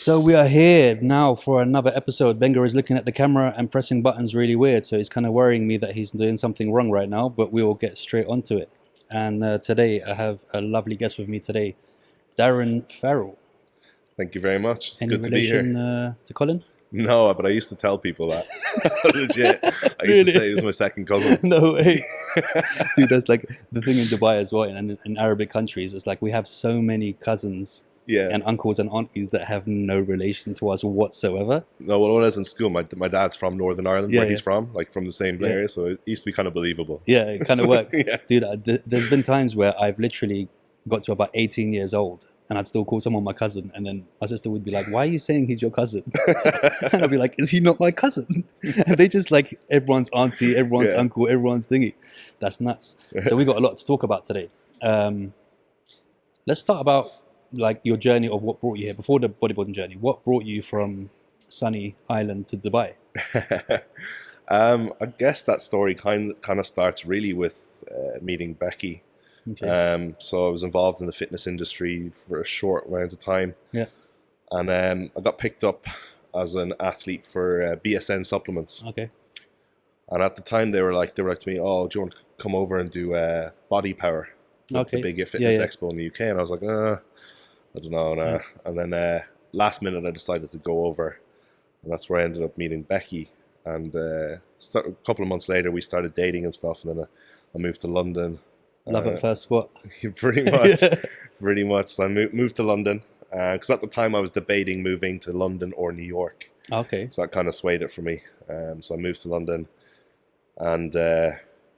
So we are here now for another episode. Benga is looking at the camera and pressing buttons really weird, so it's kind of worrying me that he's doing something wrong right now, but we will get straight onto it. And today I have a lovely guest with me today, Darren Farrell. Thank you very much. It's Any good to be here. To Colin? No, but I used to tell people that. Legit. I used to say he was my second cousin. No way. Dude, that's like the thing in Dubai as well, and in Arabic countries. It's like we have so many cousins and uncles and aunties that have no relation to us whatsoever. No, well, when I was in school, my dad's from Northern Ireland, where he's from, like from the same area, so it used to be kind of believable. Yeah, it kind of works. Yeah. Dude, there's been times where I've literally got to about 18 years old and I'd still call someone my cousin, and then my sister would be like, why are you saying he's your cousin? And I'd be like, is he not my cousin? And they just like everyone's auntie, everyone's uncle, everyone's thingy. That's nuts. So we got a lot to talk about today. Let's start about like your journey of what brought you here before the bodybuilding journey. What brought you from sunny Ireland to Dubai? I guess that story kind of starts really with meeting Becky. Okay. So I was involved in the fitness industry for a short amount of time. Yeah. And I got picked up as an athlete for BSN supplements. Okay. And at the time they were like to me, oh, do you want to come over and do Body Power? The big fitness expo in the UK. And I was like, I don't know. Nah. And then last minute I decided to go over. And that's where I ended up meeting Becky. And a couple of months later we started dating and stuff. And then I moved to London. Love at first what? Pretty much. Pretty much. So I moved to London because at the time I was debating moving to London or New York. Okay. So that kind of swayed it for me. So I moved to London and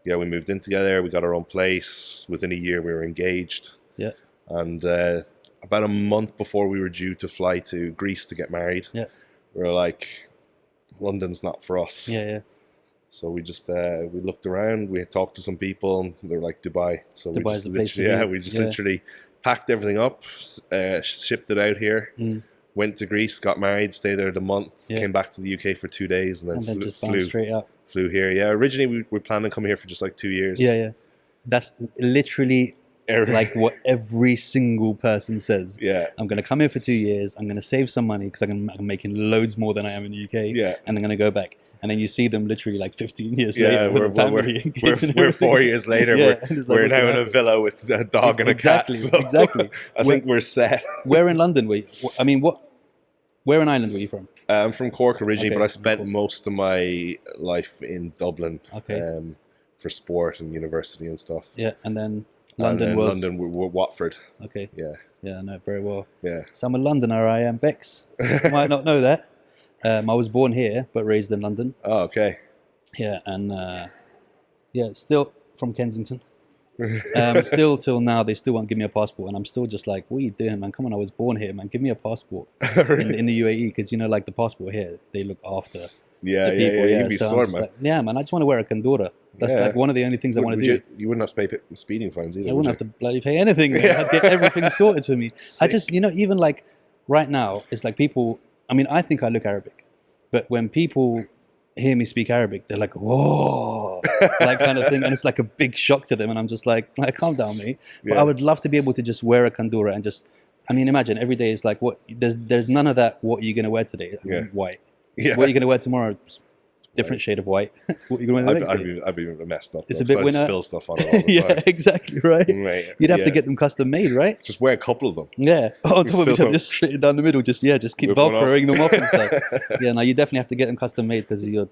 we moved in together. We got our own place. Within a year we were engaged. Yeah. And about a month before we were due to fly to Greece to get married, we were like, London's not for us. Yeah, yeah. So we just we looked around, we talked to some people, and they were like Dubai. So Dubai's we just literally packed everything up, shipped it out here, went to Greece, got married, stayed there a month, came back to the UK for 2 days, and then just flew straight up. Flew here. Yeah, originally we were planning to come here for just like 2 years. Yeah, yeah. That's literally like what every single person says. Yeah. I'm going to come here for 2 years, I'm going to save some money because I'm making loads more than I am in the UK. Yeah. And I'm going to go back. And then you see them literally like 15 years later with a family. We're 4 years later. We're now in a villa with a dog and a cat. So exactly. I think we're set. Where in London were you? I mean, where in Ireland were you from? I'm from Cork originally, but I spent most of my life in Dublin for sport and university and stuff. Yeah, and then London were Watford. Okay. Yeah. Yeah, I know it very well. Yeah. So I'm a Londoner, I am, Bex. You might not know that. I was born here, but raised in London. Oh, okay. Yeah, and still from Kensington. Still till now, they still won't give me a passport, and I'm still just like, what are you doing, man? Come on, I was born here, man. Give me a passport in the UAE, because like the passport here, they look after the people. You'd be sorry, man. Like, yeah, man, I just want to wear a kandora. That's like one of the only things I want to do. You wouldn't have to pay speeding fines either. I wouldn't have to bloody pay anything. I'd get everything sorted for me. Sick. I just, even like right now, it's like people, I mean, I think I look Arabic, but when people hear me speak Arabic, they're like, whoa, like kind of thing. And it's like a big shock to them. And I'm just like calm down, mate. But I would love to be able to just wear a kandora and just, I mean, imagine every day is like, what? There's none of that. What are you going to wear today? I mean, white. Yeah. What are you going to wear tomorrow? Different shade of white. What are you going to wear the next day? I'd be messed up. It's a bit winter. Spill stuff on it all the yeah, time. exactly, right? You'd have to get them custom made, right? Just wear a couple of them. Yeah. Oh, on top of each other, just split it down the middle. Just keep Velcroing them off and stuff. Yeah, no, you definitely have to get them custom made because of your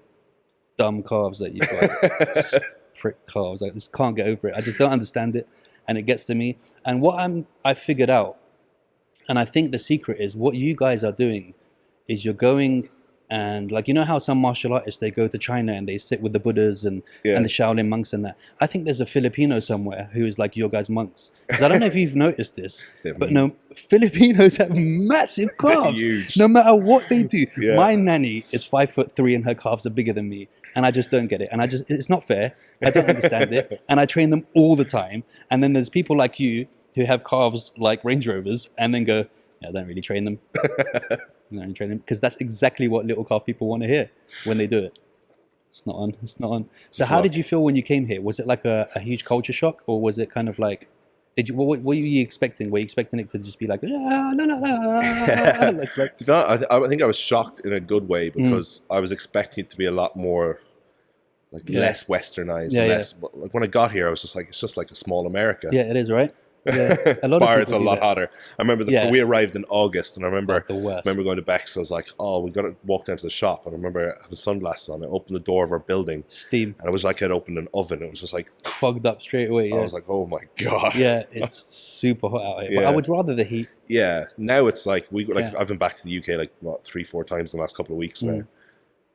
dumb calves that you've got. Just prick calves. I just can't get over it. I just don't understand it, and it gets to me. And what I figured out, and I think the secret is what you guys are doing is you're going. And like, how some martial artists, they go to China and they sit with the Buddhas and the Shaolin monks and that. I think there's a Filipino somewhere who is like your guys' monks. Because I don't know if you've noticed this, but no, Filipinos have massive calves. Huge. No matter what they do. Yeah. My nanny is 5'3" and her calves are bigger than me. And I just don't get it. And it's not fair. I don't understand it. And I train them all the time. And then there's people like you who have calves like Range Rovers and then go, I don't really train them. Because that's exactly what little calf people want to hear when they do it. It's not on. So how did you feel when you came here? Was it like a huge culture shock, or was it kind of like Did you? What were you expecting? Were you expecting it to just be like, la, la, la, la, like, I think I was shocked in a good way because I was expecting it to be a lot more like less westernized. Like when I got here, I was just like, it's just like a small America. Yeah, it is, right? Yeah, a lot of it's a lot hotter. I remember we arrived in August, and I remember going to Beck's. I was like, "Oh, we got to walk down to the shop." And I remember having sunglasses on. I opened the door of our building, steam, and it was like I'd opened an oven. It was just like fogged up straight away. Yeah. I was like, "Oh my god!" Yeah, it's super hot out here. But I would rather the heat. Yeah, now it's like I've been back to the UK like 3-4 times in the last couple of weeks now.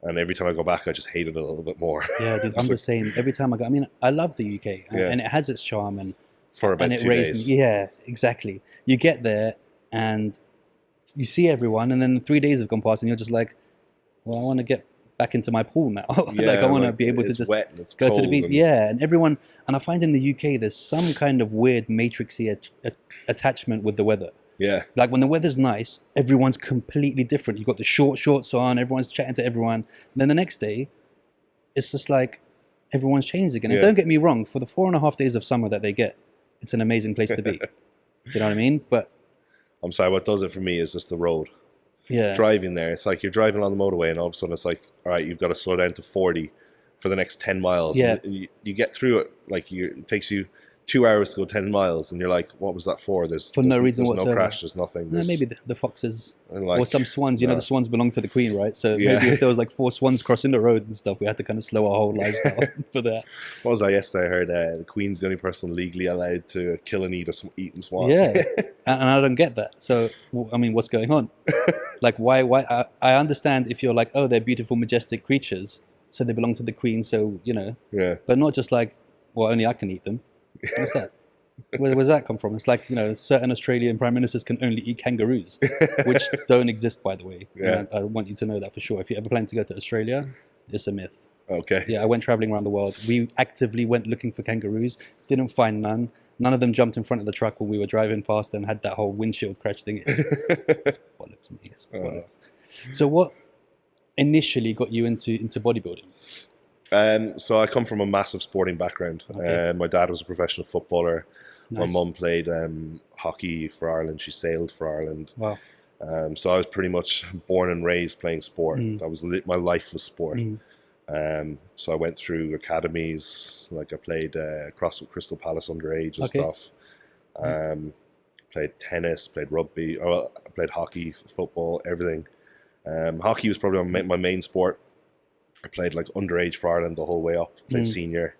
And every time I go back, I just hate it a little bit more. Yeah, dude, I'm the same. Every time I go, I mean, I love the UK, and it has its charm, and for about 2 days. Yeah, exactly. You get there and you see everyone, and then 3 days have gone past, and you're just like, well, I want to get back into my pool now. Like I want to be able to just go to the beach. Yeah, and everyone, and I find in the UK there's some kind of weird matrixy attachment with the weather. Yeah. Like when the weather's nice, everyone's completely different. You've got the short shorts on, everyone's chatting to everyone. And then the next day, it's just like everyone's changed again. And don't get me wrong, for the 4.5 days of summer that they get, it's an amazing place to be. Do you know what I mean? But I'm sorry, what does it for me is just the road. Yeah. Driving there, it's like you're driving on the motorway and all of a sudden it's like, all right, you've got to slow down to 40 for the next 10 miles. Yeah. And you get through it, like it takes you 2 hours to go 10 miles and you're like, what was that for? There's no reason whatsoever. No crash, there's nothing. No, maybe the foxes or some swans. You know, the swans belong to the queen, right? So maybe if there was like 4 swans crossing the road and stuff, we had to kind of slow our whole lives down for that. What was that yesterday? I heard the queen's the only person legally allowed to kill and eat a swan. Yeah, and I don't get that. So, I mean, what's going on? Like, why? I understand if you're like, oh, they're beautiful, majestic creatures, so they belong to the queen, so, you know. Yeah. But not just like, well, only I can eat them. What's that? Where's that come from? It's like, you know, certain Australian prime ministers can only eat kangaroos, which don't exist, by the way. Yeah. I want you to know that for sure. If you ever plan to go to Australia, it's a myth. Okay. Yeah, I went traveling around the world. We actively went looking for kangaroos, didn't find none. None of them jumped in front of the truck when we were driving fast and had that whole windshield crash thing. It's bollocks, me. It's bollocks. So what initially got you into bodybuilding? So I come from a massive sporting background. Okay. My dad was a professional footballer. Nice. My mum played hockey for Ireland. She sailed for Ireland. Wow. So I was pretty much born and raised playing sport. That was my life was sport. So I went through academies. Like I played CrossFit Crystal Palace underage and stuff. Played tennis, played rugby. I played hockey, football, everything. Hockey was probably my main sport. I played like underage for Ireland the whole way up. Played senior.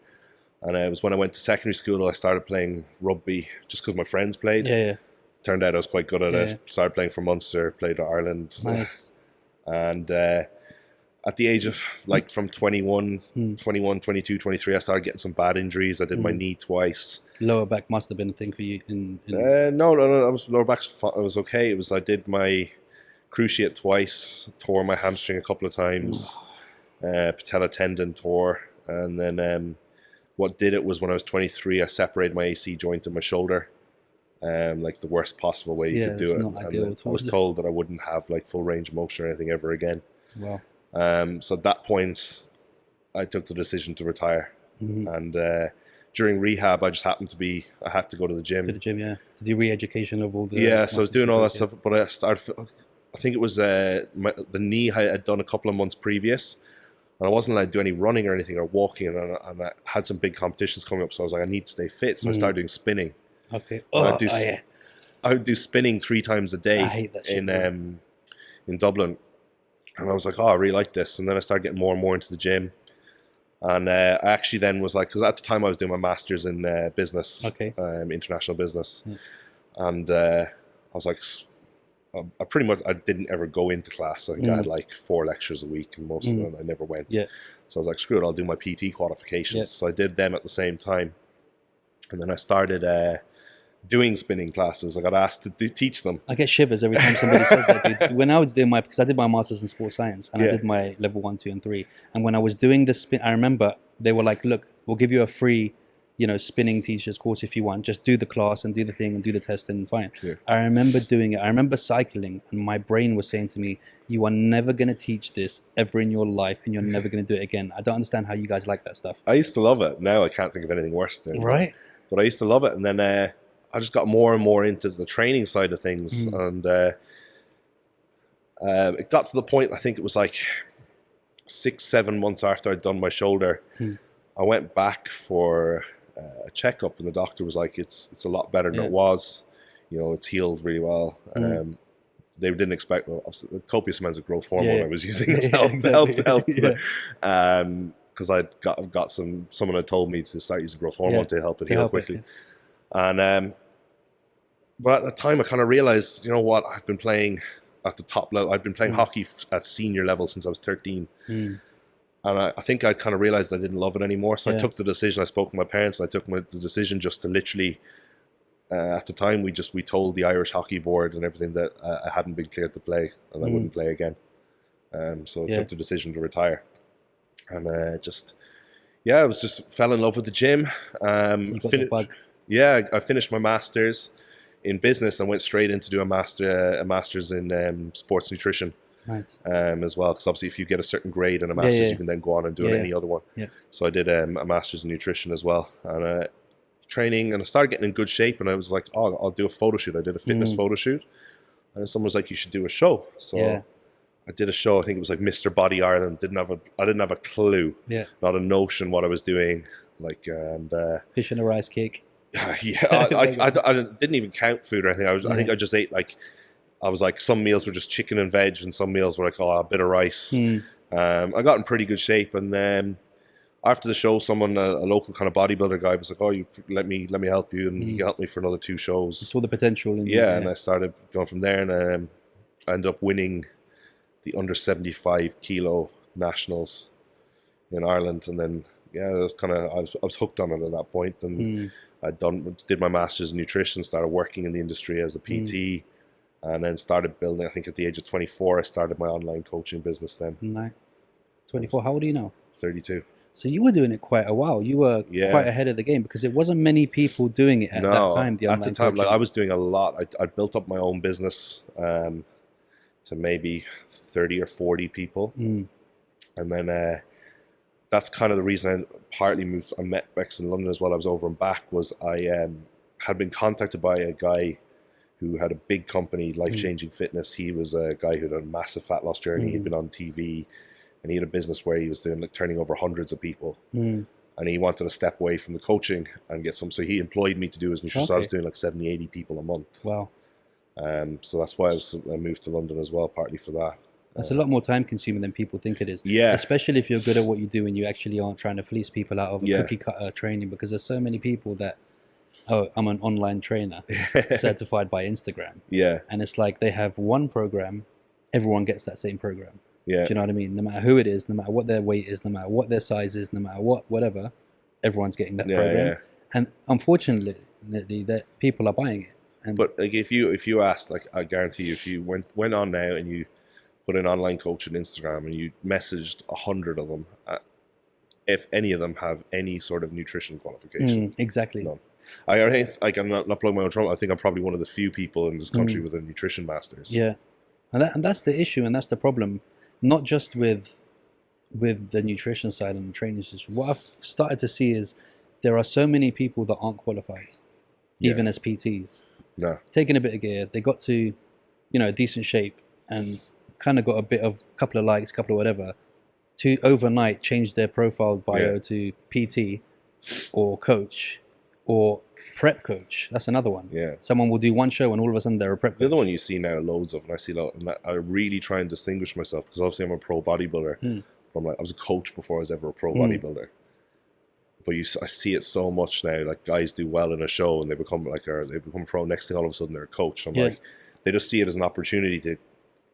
And it was when I went to secondary school I started playing rugby just because my friends played. Yeah. Turned out I was quite good at it. Started playing for Munster, played for Ireland. Nice. And at the age of like from 21, 22, 23, I started getting some bad injuries. I did my knee twice. Lower back must have been a thing for you. No. Lower back was okay. I did my cruciate twice, tore my hamstring a couple of times. Patella tendon tore, and then what did it was when I was 23 I separated my AC joint in my shoulder, like the worst possible way you could do it. Not ideal. I was told that I wouldn't have like full range of motion or anything ever again. Wow. So at that point I took the decision to retire. And during rehab I had to go to the gym. To do re-education of all the so I was doing all that stuff, but I think it was the knee I had done a couple of months previous. And I wasn't allowed to do any running or anything or walking, and I had some big competitions coming up, so I was like, I need to stay fit. So I started doing spinning. Okay. I would do spinning 3 times a day. I hate that shit, in Dublin. And I was like, I really like this. And then I started getting more and more into the gym. And I actually then was like, because at the time I was doing my master's in business, international business. And I was like, I didn't ever go into class. I think I had like 4 lectures a week, and most of them I never went. Yeah. So I was like, screw it, I'll do my PT qualifications. Yeah. So I did them at the same time. And then I started doing spinning classes. I got asked to teach them. I get shivers every time somebody says that, dude. When I was doing because I did my master's in sports science, and I did my level 1, 2, and 3. And when I was doing the spin, I remember they were like, look, we'll give you a free spinning teacher's course if you want. Just do the class and do the thing and do the test and fine. Yeah. I remember doing it. I remember cycling, and my brain was saying to me, you are never going to teach this ever in your life, and you're never going to do it again. I don't understand how you guys like that stuff. I used to love it. Now I can't think of anything worse than right. But I used to love it. And then I just got more and more into the training side of things, and it got to the point, I think it was like 6-7 months after I'd done my shoulder, I went back for a checkup, and the doctor was like, it's a lot better than it was. You know, it's healed really well. They didn't expect, well, the copious amounts of growth hormone I was using to help. Because I'd got someone had told me to start using growth hormone to help it heal quickly. And but at the time, I kind of realized, you know what, I've been playing at the top level. I've been playing hockey at senior level since I was 13. And I think I kind of realized I didn't love it anymore. So I took the decision. I spoke to my parents. And I took the decision just to literally, at the time, we told the Irish Hockey Board and everything that I hadn't been cleared to play and I wouldn't play again. So I took the decision to retire. And I fell in love with the gym. I finished my master's in business and went straight in to do a master's in sports nutrition. Nice. As well, because obviously if you get a certain grade and a master's, you can then go on and do any other one. So I did a master's in nutrition as well, and training, and I started getting in good shape, and I was like, oh, I'll do a photo shoot. I did a fitness photo shoot, and someone was like, you should do a show. So I did a show. I think it was like Mr. Body Ireland. I didn't have a clue, not a notion what I was doing. Like, and fish and a rice cake. I didn't even count food or anything. I think I just ate like. I was like, some meals were just chicken and veg, and some meals were like, a bit of rice. I got in pretty good shape, and then after the show, someone, a local kind of bodybuilder guy, was like, "Oh, you let me help you," and he helped me for another 2 shows. You saw the potential in and I started going from there, and I ended up winning the under 75 kilo nationals in Ireland, and then it was kind of I was hooked on it at that point, and did my master's in nutrition, started working in the industry as a PT. And then started building, I think at the age of 24, I started my online coaching business then. Nice. 24, how old are you now? 32. So you were doing it quite a while. You were quite ahead of the game, because it wasn't many people doing it at that time. At the time, like, I was doing a lot. I built up my own business to maybe 30 or 40 people. And then that's kind of the reason I partly moved. I met Bex in London as well. I was over and back, was I had been contacted by a guy who had a big company, Life-Changing Fitness. He was a guy who had a massive fat loss journey. He'd been on TV, and he had a business where he was doing turning over hundreds of people. And he wanted to step away from the coaching and get some. So he employed me to do his nutrition. So I was doing like 70, 80 people a month. Wow. So that's why I moved to London as well, partly for that. That's a lot more time consuming than people think it is. Yeah. Especially if you're good at what you do and you actually aren't trying to fleece people out of cookie cutter training, because there's so many people that, oh, I'm an online trainer certified by Instagram. And it's like they have one program, everyone gets that same program. Do you know what I mean? No matter who it is, no matter what their weight is, no matter what their size is, no matter whatever, everyone's getting that program. And unfortunately, that people are buying it. But like, if you asked, like, I guarantee you, if you went on now and you put an online coach on Instagram and you messaged 100 of them, if any of them have any sort of nutrition qualification, exactly. None. I think, like, I'm not blowing my own trumpet. I think I'm probably one of the few people in this country with a nutrition master's. Yeah, and that's the issue, and that's the problem. Not just with the nutrition side and the training system. What I've started to see is there are so many people that aren't qualified, even as PTs. No, taking a bit of gear, they got to, decent shape and kind of got a couple of likes, couple of whatever, to overnight change their profile bio to PT or coach. Or prep coach. That's another one. Someone will do one show and all of a sudden they're a prep coach. The other one you see now loads of, and I see a lot, and I really try and distinguish myself, because obviously I'm a pro bodybuilder. I was a coach before I was ever a pro bodybuilder. But I see it so much now. Like, guys do well in a show and they become pro. Next thing, all of a sudden they're a coach. I'm like, they just see it as an opportunity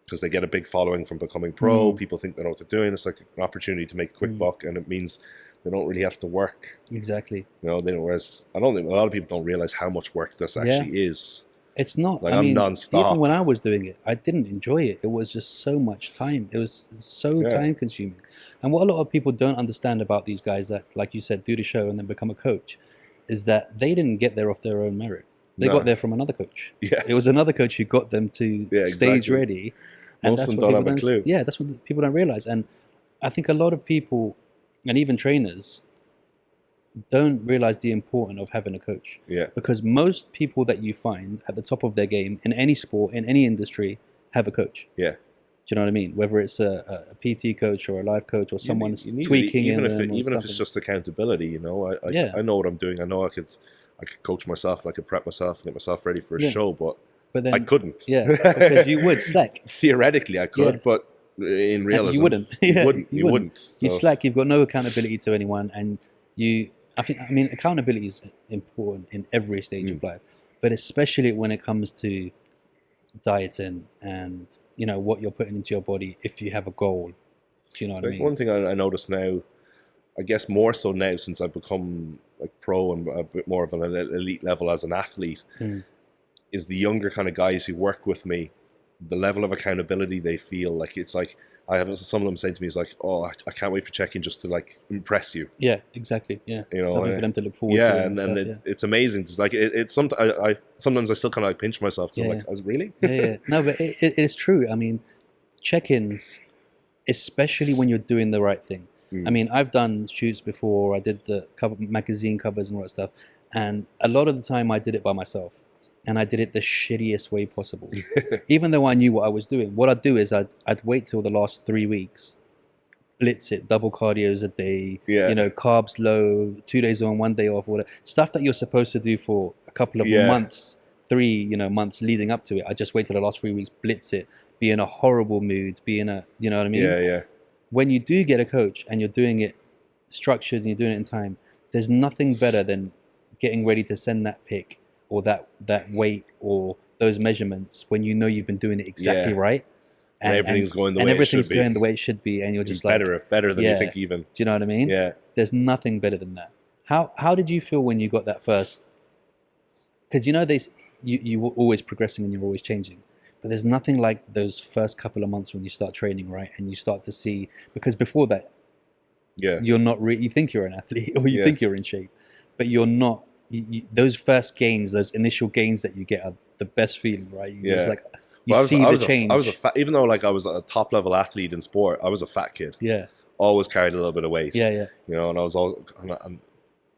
because they get a big following from becoming pro. People think they know what they're doing. It's like an opportunity to make a quick buck, and it means they don't really have to work. Exactly. They don't. Whereas I don't think a lot of people don't realize how much work this actually is. It's not. Like, I'm non-stop. Even when I was doing it, I didn't enjoy it. It was just so much time. It was so time consuming. And what a lot of people don't understand about these guys that, like you said, do the show and then become a coach, is that they didn't get there off their own merit. They got there from another coach. It was another coach who got them to stage ready. And most of them don't have a clue. Yeah, that's what people don't realize. And I think a lot of people, and even trainers, don't realize the importance of having a coach. Yeah. Because most people that you find at the top of their game in any sport, in any industry, have a coach. Yeah. Do you know what I mean? Whether it's a PT coach or a life coach or someone tweaking even in if it's just accountability, you know. I know what I'm doing. I know I could coach myself, I could prep myself, get myself ready for a show, but then I couldn't. Yeah, because you would slack. Theoretically, I could, but in realism, you wouldn't. You wouldn't. So. You slack. You've got no accountability to anyone, and I mean, accountability is important in every stage of life, but especially when it comes to dieting and, you know, what you're putting into your body if you have a goal. Do you know what I mean? One thing I notice now, I guess more so now since I've become like pro and a bit more of an elite level as an athlete, is the younger kind of guys who work with me, the level of accountability they feel. Like, it's like, I have some of them saying to me, "Is like, oh, I can't wait for check-in just to like impress you." Yeah, exactly. Yeah, you know, something for them to look forward to. Yeah, and it's amazing. It's like it's sometimes I still kind of like pinch myself. Yeah. I'm like, "Oh, really?" Yeah. No, but it is true. I mean, check-ins, especially when you're doing the right thing. I mean, I've done shoots before. I did the magazine covers and all that stuff, and a lot of the time I did it by myself. And I did it the shittiest way possible. Even though I knew what I was doing. What I'd do is I'd wait till the last 3 weeks, blitz it, double cardios a day, you know, carbs low, 2 days on, 1 day off, whatever. Stuff that you're supposed to do for a couple of months, 3 months leading up to it. I just wait till the last 3 weeks, blitz it, be in a horrible mood, be in a, you know what I mean? Yeah. When you do get a coach and you're doing it structured and you're doing it in time, there's nothing better than getting ready to send that pic or that weight or those measurements when you know you've been doing it exactly right, and everything's going the way it should be, and you're just better than you think even. Do you know what I mean? Yeah. There's nothing better than that. How did you feel when you got that first? Because you know you were always progressing and you're always changing, but there's nothing like those first couple of months when you start training, right? And you start to see, because before that, you're not really. You think you're an athlete or you think you're in shape, but you're not. Those first gains, those initial gains that you get are the best feeling, right? You just like see the change. I was even though like I was a top level athlete in sport, I was a fat kid. Yeah, always carried a little bit of weight. Yeah. You know, and I was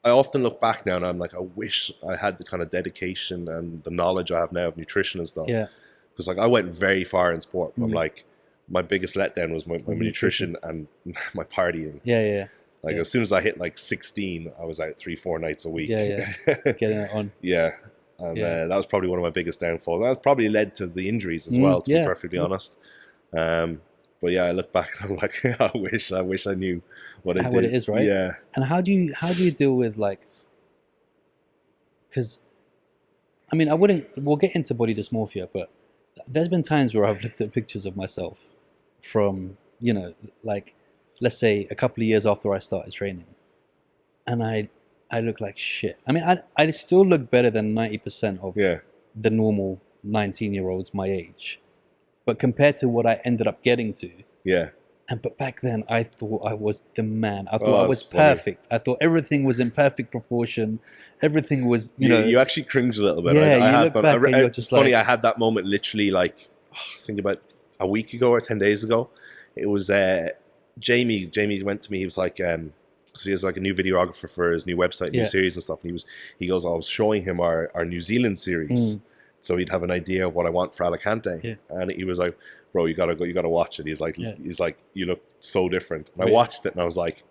I often look back now and I'm like, I wish I had the kind of dedication and the knowledge I have now of nutrition and stuff. Yeah, because like I went very far in sport. I'm like, my biggest letdown was my nutrition and my partying. Yeah. Like as soon as I hit like 16, I was out 3-4 nights a week. Yeah. Getting it on. Yeah. And that was probably one of my biggest downfalls. That probably led to the injuries as well, to be perfectly honest. But yeah, I look back and I'm like, I wish I knew what it is, right? Yeah. And how do you deal with like, because I mean, we'll get into body dysmorphia, but there's been times where I've looked at pictures of myself from, you know, like, let's say a couple of years after I started training, and I look like shit. I mean, I still look better than 90% of the normal 19-year-olds my age, but compared to what I ended up getting to, but back then I thought I was the man. I thought I was perfect. I thought everything was in perfect proportion. Everything was, you know. You actually cringe a little bit. Yeah, you look back and you're just funny. I had that moment literally like, I think about a week ago or 10 days ago. It was Jamie went to me. He was like, because he has like a new videographer for his new website, new series and stuff. And he goes, I was showing him our New Zealand series, so he'd have an idea of what I want for Alicante. And he was like, bro, you gotta watch it. He's like, you look so different. And I watched it and I was like,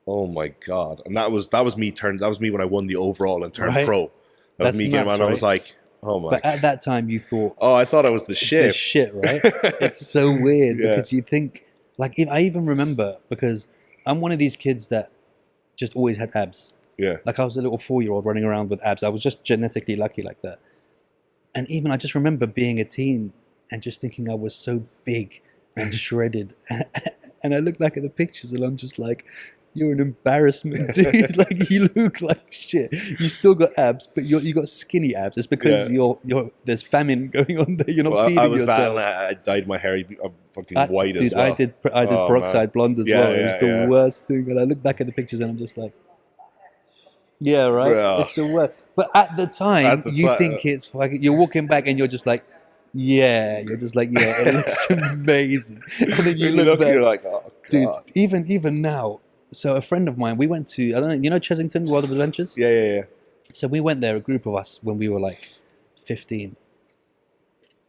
oh my god. And that was me when I won the overall and turned pro. That was me getting on. I was like, oh my. But at that time you thought, oh, I thought I was the shit. The shit, right? It's so weird because you think. Like, I even remember, because I'm one of these kids that just always had abs. Yeah. Like, I was a little 4-year-old running around with abs. I was just genetically lucky like that. And even I just remember being a teen and just thinking I was so big and shredded. And I look back at the pictures and I'm just like, you're an embarrassment, dude. Like, you look like shit. You still got abs, but you got skinny abs. It's because there's famine going on there. You're not feeding yourself. That and I dyed my hair fucking white as well. I did peroxide blonde as well. It was the worst thing. And I look back at the pictures and I'm just like, yeah, right? Yeah. It's the worst. But at the time, you think it's fucking, you're walking back and you're just like, it looks amazing. And then you look back, you're like, oh god. Dude, even now, So a friend of mine, we went to, I don't know, you know Chesington World of Adventures? Yeah. So we went there, a group of us, when we were like 15.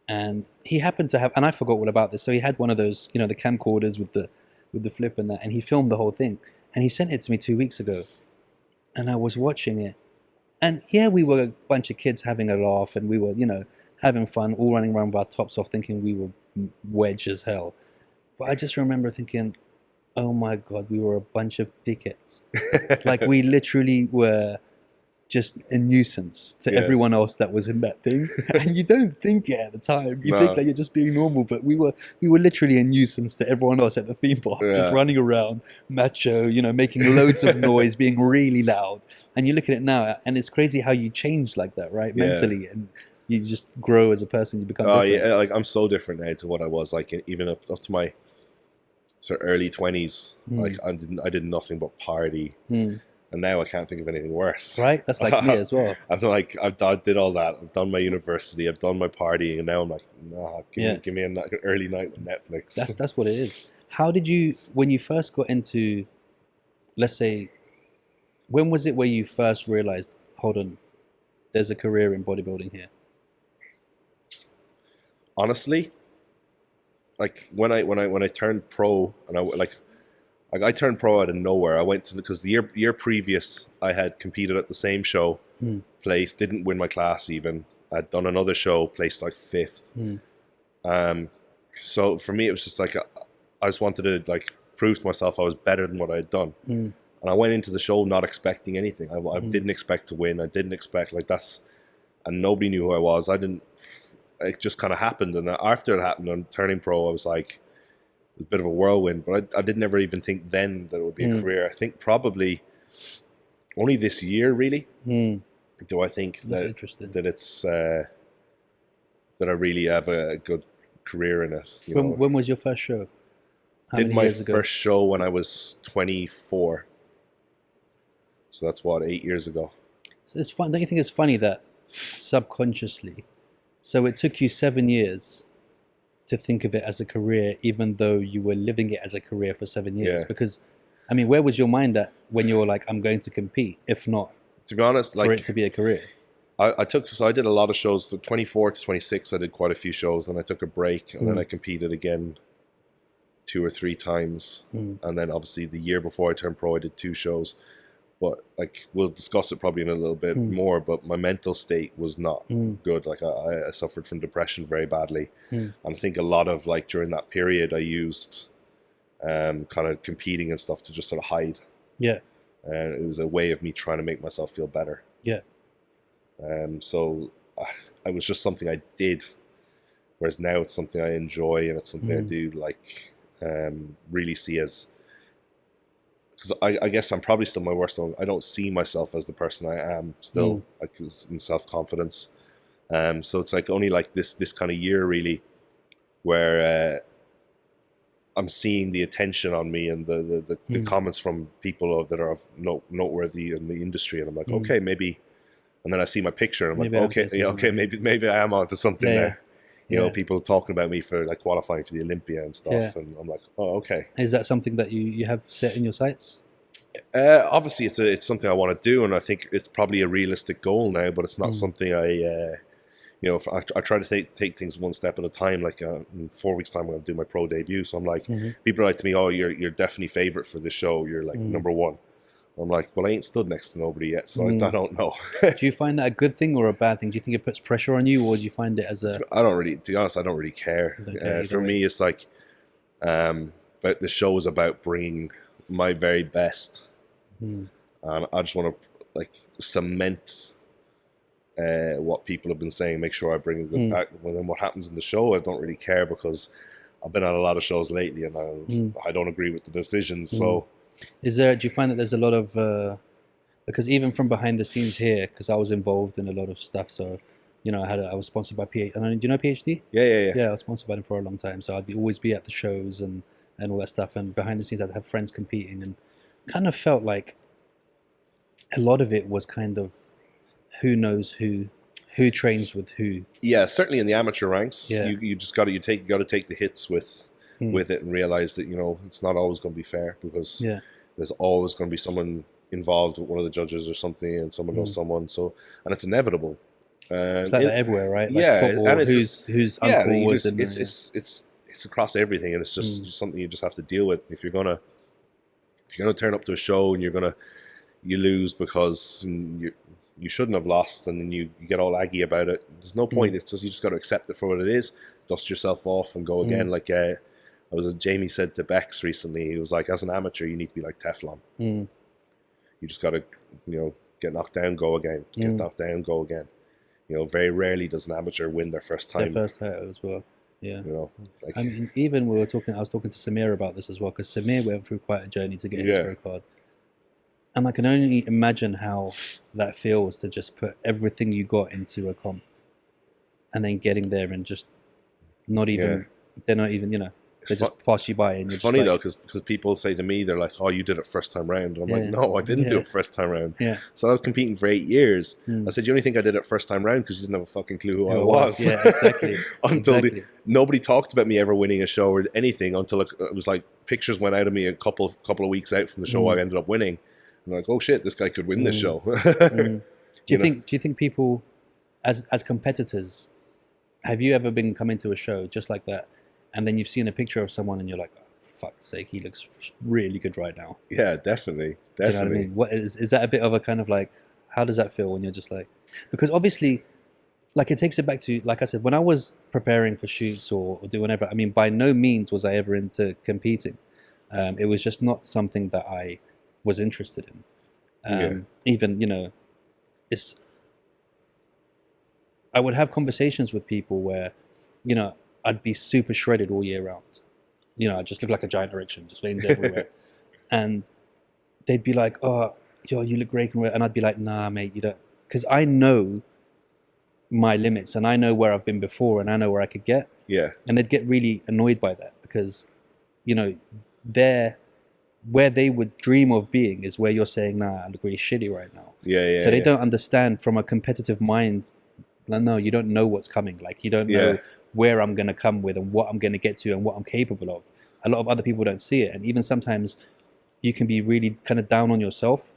And he happened to have, and I forgot all about this. So he had one of those, you know, the camcorders with the flip and that, and he filmed the whole thing. And he sent it to me 2 weeks ago. And I was watching it. And yeah, we were a bunch of kids having a laugh, and we were, you know, having fun, all running around with our tops off, thinking we were wedge as hell. But I just remember thinking, oh my God, we were a bunch of dickheads. Like, we literally were just a nuisance to everyone else that was in that thing. And you don't think it at the time. You think that you're just being normal, but we were literally a nuisance to everyone else at the theme park, just running around, macho, you know, making loads of noise, being really loud. And you look at it now, and it's crazy how you change like that, right? Mentally, and you just grow as a person. You become different. Yeah, like I'm so different now to what I was, like even up to my sort of early 20s. Like I did nothing but party. And now I can't think of anything worse. Right? That's like me as well. I did all that. I've done my university. I've done my partying. And now I'm like, nah, give me an early night with Netflix. That's what it is. How did you, when you first got into, let's say, when was it where you first realized, hold on, there's a career in bodybuilding here? Honestly, like when I turned pro, and I turned pro out of nowhere. I went to, because the year previous I had competed at the same show, placed, didn't win my class even. I'd done another show, placed like 5th. So for me, it was just like I just wanted to like prove to myself I was better than what I had done. And I went into the show not expecting anything. I didn't expect to win. I didn't expect and nobody knew who I was. It just kind of happened. And after it happened, on turning pro, I was like, it was a bit of a whirlwind, but I didn't ever even think then that it would be a career. I think probably only this year, really, do I think that it's that I really have a good career in it. When was your first show? Did my first show when I was 24. So that's 8 years ago. So it's fun. Don't you think it's funny that subconsciously, so it took you 7 years to think of it as a career, even though you were living it as a career for 7 years? Yeah. Because, I mean, where was your mind at when you were like, I'm going to compete, if not, to be honest, for it to be a career? I did a lot of shows. So 24 to 26, I did quite a few shows. Then I took a break, and then I competed again 2 or 3 times. And then obviously the year before I turned pro, I did 2 shows. But like, we'll discuss it probably in a little bit more, but my mental state was not good. Like I suffered from depression very badly. And I think a lot of like during that period I used kind of competing and stuff to just sort of hide. Yeah. And it was a way of me trying to make myself feel better. Yeah. So I was just something I did, whereas now it's something I enjoy, and it's something I do like really see as, because I guess I'm probably still my worst one. I don't see myself as the person I am still, like in self-confidence. So it's like only like this kind of year really, where I'm seeing the attention on me and the comments from people that are noteworthy in the industry, and I'm like, okay, maybe. And then I see my picture, and I'm like, maybe I am onto something there. You know, people talking about me for like qualifying for the Olympia and stuff, and I'm like, oh, okay. Is that something that you have set in your sights? Obviously, it's something I want to do, and I think it's probably a realistic goal now. But it's not something I try to take things one step at a time. Like in 4 weeks' time, I'm going to do my pro debut. So I'm like, people are like to me, oh, you're definitely favorite for this show. You're like #1. I'm like, well, I ain't stood next to nobody yet, so I don't know. Do you find that a good thing or a bad thing? Do you think it puts pressure on you, or do you find it as a... to be honest, I don't really care. For me, it's like, but the show is about bringing my very best. And I just want to like cement what people have been saying, make sure I bring a good back. Well, then what happens in the show, I don't really care, because I've been at a lot of shows lately, and I don't agree with the decisions, so... Do you find that there's a lot of, because even from behind the scenes here, because I was involved in a lot of stuff, so, you know, I was sponsored by PhD. Do you know PhD? Yeah, I was sponsored by them for a long time, so I'd always be at the shows and all that stuff, and behind the scenes I'd have friends competing, and kind of felt like a lot of it was kind of who knows who trains with who. Yeah, certainly in the amateur ranks, you just got to take the hits with it, and realize that, you know, it's not always going to be fair, because there's always going to be someone involved with one of the judges or something, and someone knows someone. So, and it's inevitable. It's like that everywhere, right? Like yeah, football, and it's whose uncle was in it's across everything, and it's just something you just have to deal with. If you're gonna turn up to a show and you lose because you shouldn't have lost, and then you get all aggy about it. There's no point. It's just you just got to accept it for what it is. Dust yourself off and go again. Like Jamie said to Bex recently. He was like, as an amateur, you need to be like Teflon. You just got to get knocked down, go again. Get knocked down, go again. Very rarely does an amateur win their first time. Their first title as well. Yeah. Like, I mean, even I was talking to Samir about this as well, because Samir went through quite a journey to get his pro card. And I can only imagine how that feels to just put everything you got into a comp and then getting there and just they're not even, they just pass you by. And it's funny though, because people say to me, they're like, oh, you did it first time round. And I'm like, no, I didn't do it first time round. Yeah. So I was competing for 8 years. I said, you only think I did it first time round because you didn't have a fucking clue who I was. Yeah, exactly. Nobody talked about me ever winning a show or anything until it was like pictures went out of me a couple of weeks out from the show I ended up winning. I'm like, oh shit, this guy could win this show. Do you think people, as competitors, have you ever been coming to a show just like that, and then you've seen a picture of someone and you're like, oh, fuck's sake, he looks really good right now? Yeah, definitely. Do you know what I mean? What is that a bit of a kind of like, how does that feel when you're just like, because obviously, like it takes it back to, like I said, when I was preparing for shoots or doing whatever, I mean, by no means was I ever into competing. It was just not something that I was interested in. Even, I would have conversations with people where, I'd be super shredded all year round. I'd just look like a giant erection, just veins everywhere. And they'd be like, oh, you look great. And I'd be like, nah, mate, you don't. Because I know my limits and I know where I've been before and I know where I could get. Yeah. And they'd get really annoyed by that because, where they would dream of being is where you're saying, nah, I look really shitty right now. So they don't understand from a competitive mind. No, you don't know what's coming. Like, you don't know where I'm going to come with and what I'm going to get to and what I'm capable of. A lot of other people don't see it. And even sometimes you can be really kind of down on yourself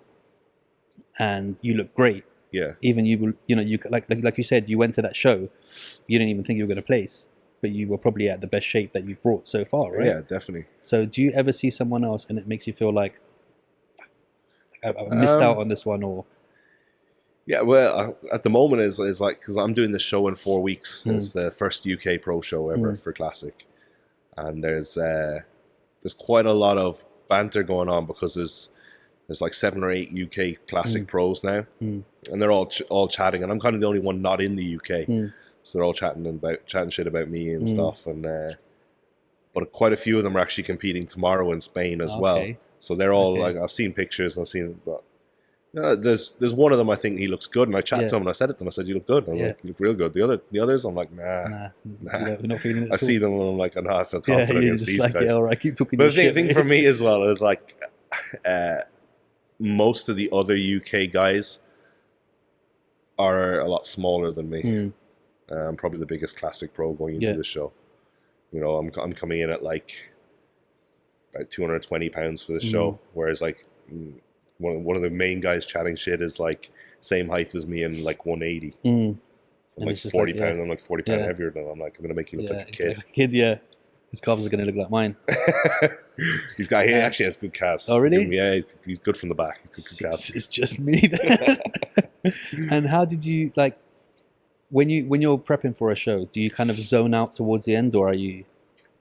and you look great. Yeah. Even you like you said, you went to that show, you didn't even think you were going to place, but you were probably at the best shape that you've brought so far, right? Yeah, definitely. So do you ever see someone else and it makes you feel like I missed out on this one? Or yeah, well, at the moment is like, because I'm doing this show in 4 weeks. It's the first UK pro show ever for Classic, and there's quite a lot of banter going on because there's like 7 or 8 UK Classic pros now, and they're all chatting, and I'm kind of the only one not in the UK, so they're all chatting shit about me and stuff, and but quite a few of them are actually competing tomorrow in Spain as well. So they're all like, I've seen pictures, I've seen, but. There's one of them, I think he looks good, and I chatted to him and I said it to him, I said, you look good. I'm like, you look real good. The others, I'm like, nah. You're not feeling it. I see them and I'm like, I feel confident against these guys. All right, keep talking. But the thing for me as well is like, most of the other UK guys are a lot smaller than me. I'm probably the biggest Classic pro going into the show. I'm coming in at like about 220 pounds for the show, whereas like one of the main guys chatting shit is like same height as me and like 180. So I'm like 40 pounds. I'm like 40 pounds heavier than him. I'm like, I'm gonna make you look like a kid. His calves are gonna look like mine. He actually has good calves. Oh really? Yeah, he's good from the back. He's good calves. It's just me. And how did you like when you're prepping for a show? Do you kind of zone out towards the end, or are you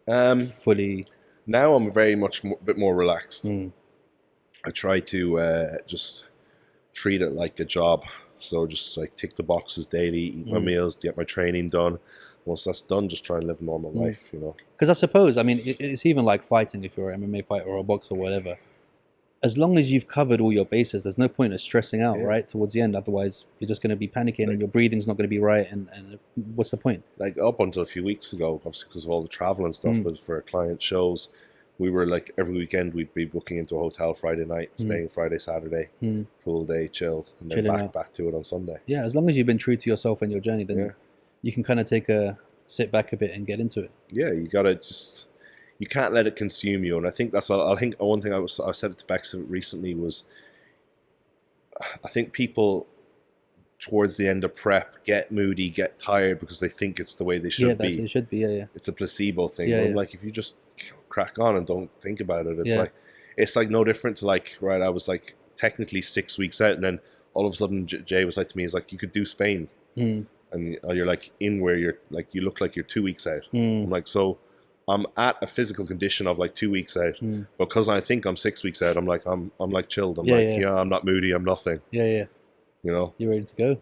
fully? Now I'm very much a bit more relaxed. I try to just treat it like a job. So just like tick the boxes daily, eat my meals, get my training done. Once that's done, just try and live a normal life, Because I suppose, I mean, it's even like fighting if you're an MMA fighter or a boxer or whatever. As long as you've covered all your bases, there's no point of stressing out, right, towards the end. Otherwise, you're just going to be panicking and your breathing's not going to be right. And what's the point? Like up until a few weeks ago, obviously because of all the travel and stuff for client shows, we were like every weekend we'd be booking into a hotel Friday night, staying Friday, Saturday, full day, chill, and then back to it on Sunday. Yeah, as long as you've been true to yourself and your journey, then you can kind of sit back a bit and get into it. Yeah, you gotta just, you can't let it consume you. And I think that's what I think. One thing I said it to Bex recently was, I think people towards the end of prep get moody, get tired because they think it's the way they should be. It should be. Yeah. It's a placebo thing. Yeah, Like if you just crack on and don't think about it, it's like no different to like, right, I was like technically 6 weeks out, and then all of a sudden Jay was like to me, he's like, you could do Spain. And you're like in where you're like, you look like you're 2 weeks out. I'm like, so I'm at a physical condition of like 2 weeks out, because I think I'm 6 weeks out. I'm like, I'm like chilled. I'm I'm not moody. I'm nothing. You know, you're ready to go.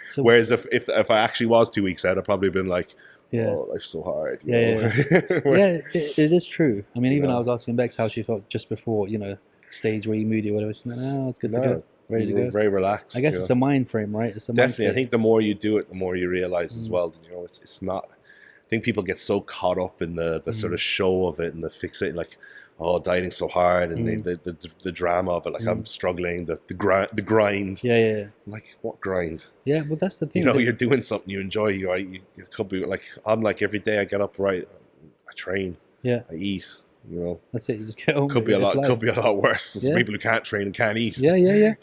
So, whereas if I actually was 2 weeks out, I'd probably been like, oh, life's so hard. It is true. I mean, even I was asking Bex how she felt just before, you know, stage where you moody or whatever. She's like, no, it's good to go. Ready to go. Very relaxed. I guess it's a mind frame, right? It's a definitely. I think the more you do it, the more you realize as well that, you know, it's not. I think people get so caught up in the sort of show of it and the fixate, like, oh, dieting's so hard, and the drama of it, like I'm struggling, the grind. I'm like, what grind? Yeah, well, that's the thing. You know, you're doing something you enjoy. Right? You could be like, I'm like, every day I get up, right, I train. I eat. You know, that's it. You just get on. Could be a lot worse. There's people who can't train and can't eat. You know, there's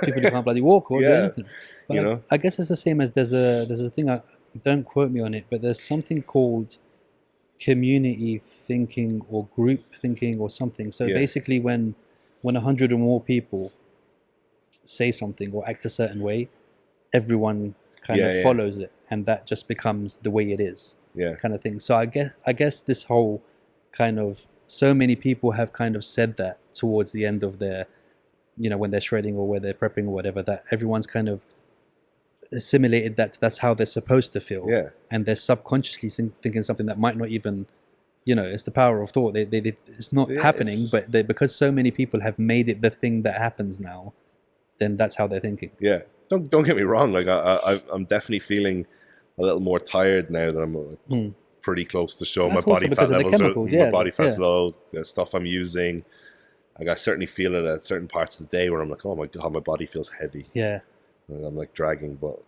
people who can't bloody walk or do anything. But you know, I guess it's the same as there's a thing. Don't quote me on it, but there's something called community thinking or group thinking or something. So basically, when 100 or more people say something or act a certain way, everyone kind of follows it, and that just becomes the way it is. Kind of thing. So I guess this whole kind of, so many people have kind of said that towards the end of their, you know, when they're shredding or where they're prepping or whatever, that everyone's kind of assimilated that's how they're supposed to feel, and they're subconsciously thinking something that might not even, you know, it's the power of thought. They it's not happening, but because so many people have made it the thing that happens now, then that's how they're thinking. Don't get me wrong, like I'm definitely feeling a little more tired now that I'm pretty close to show. My body fat levels, my body fat's low, the stuff I'm using, like I certainly feel it at certain parts of the day where I'm like, oh my god, my body feels heavy. And I'm like dragging, but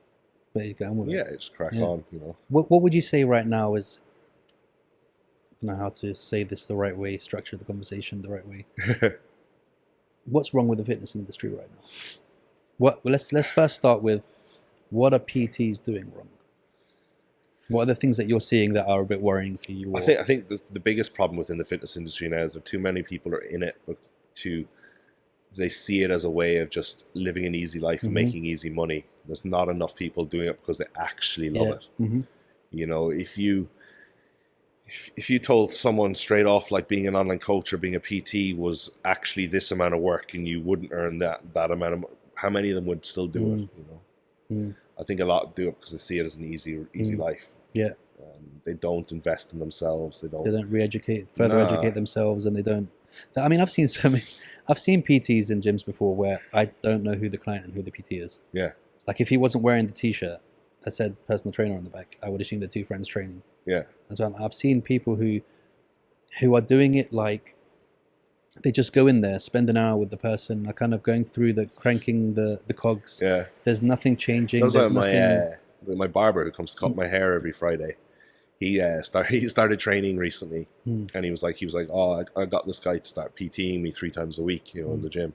you go on with it. Just crack on, you know. What would you say right now is, I don't know how to say this the right way, structure the conversation the right way. What's wrong with the fitness industry right now? Let's first start with, what are PTs doing wrong? What are the things that you're seeing that are a bit worrying for you? I think the biggest problem within the fitness industry now is that too many people are in it, but they see it as a way of just living an easy life and making easy money. There's not enough people doing it because they actually love it. You know, if you told someone straight off, like, being an online coach or being a PT was actually this amount of work and you wouldn't earn that amount of, how many of them would still do it? You know, I think a lot do it because they see it as an easy life. They don't invest in themselves. They don't further educate themselves, and they don't. I mean, I've seen PTs in gyms before where I don't know who the client and who the PT is. Like, if he wasn't wearing the T-shirt that said personal trainer on the back, I would assume they're two friends training. And so I've seen people who are doing it like, they just go in there, spend an hour with the person, are kind of going through cranking the cogs. There's nothing changing. Those are my barber who comes to cut my hair every Friday. He started training recently, and he was like, oh, I got this guy to start PTing me 3 times a week, you know, in the gym.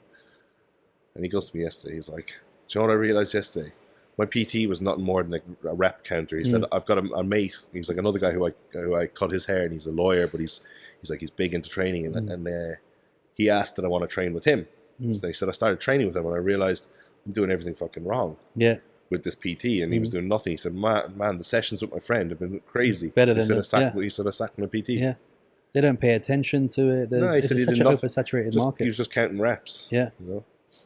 And he goes to me yesterday. He's like, do you know what I realized yesterday? My PT was nothing more than a rep counter. He said, I've got a mate. He's like, another guy who I cut his hair, and he's a lawyer, but he's big into training, and he asked that I want to train with him. So he said, I started training with him, and I realized I'm doing everything fucking wrong. With this PT, and he was doing nothing. He said, man, the sessions with my friend have been crazy. Better he than He said, I sacked my PT. They don't pay attention to it. It's such an oversaturated market. He was just counting reps. You know?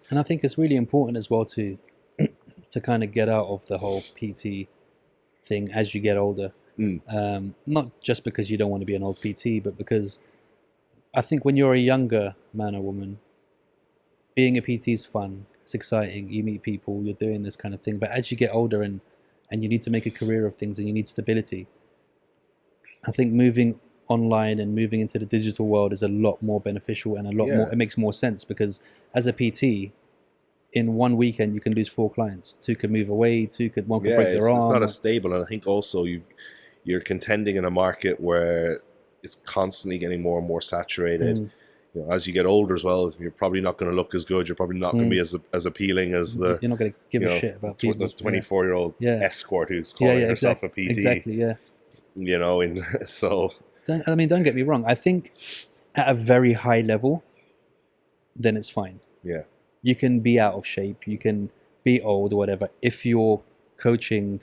And I think it's really important as well to kind of get out of the whole PT thing as you get older. Not just because you don't want to be an old PT, but because I think when you're a younger man or woman, being a PT is fun. It's exciting. You meet people, you're doing this kind of thing. But as you get older and you need to make a career of things and you need stability, I think moving online and moving into the digital world is a lot more beneficial and a lot more. It makes more sense because as a PT, in one weekend you can lose 4 clients. 2 could move away. One could break their arm. It's not as stable, and I think also you're contending in a market where it's constantly getting more and more saturated. You know, as you get older as well, you're probably not going to look as good. You're probably not going to be as appealing as the. You're not going to give a shit about people. The 24-year-old escort who's calling herself a PT. Exactly. Yeah. You know, and so. Don't get me wrong. I think at a very high level, then it's fine. Yeah. You can be out of shape. You can be old or whatever. If you're coaching,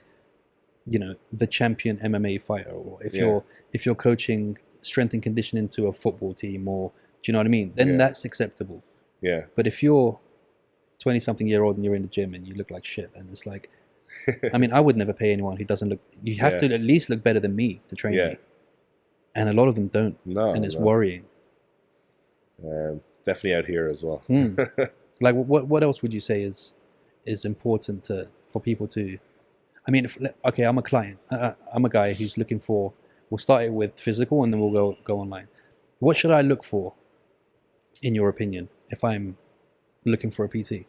you know, the champion MMA fighter, or if you're coaching strength and conditioning to a football team, or do you know what I mean? Then that's acceptable. Yeah. But if you're 20-something-year-old and you're in the gym and you look like shit, then it's like, I mean, I would never pay anyone who doesn't look. You have to at least look better than me to train you. And a lot of them don't. No, and it's worrying. Definitely out here as well. Like, what else would you say is important for people to? I mean, okay, I'm a client. I'm a guy who's looking for. We'll start it with physical, and then we'll go online. What should I look for, in your opinion, if I'm looking for a PT?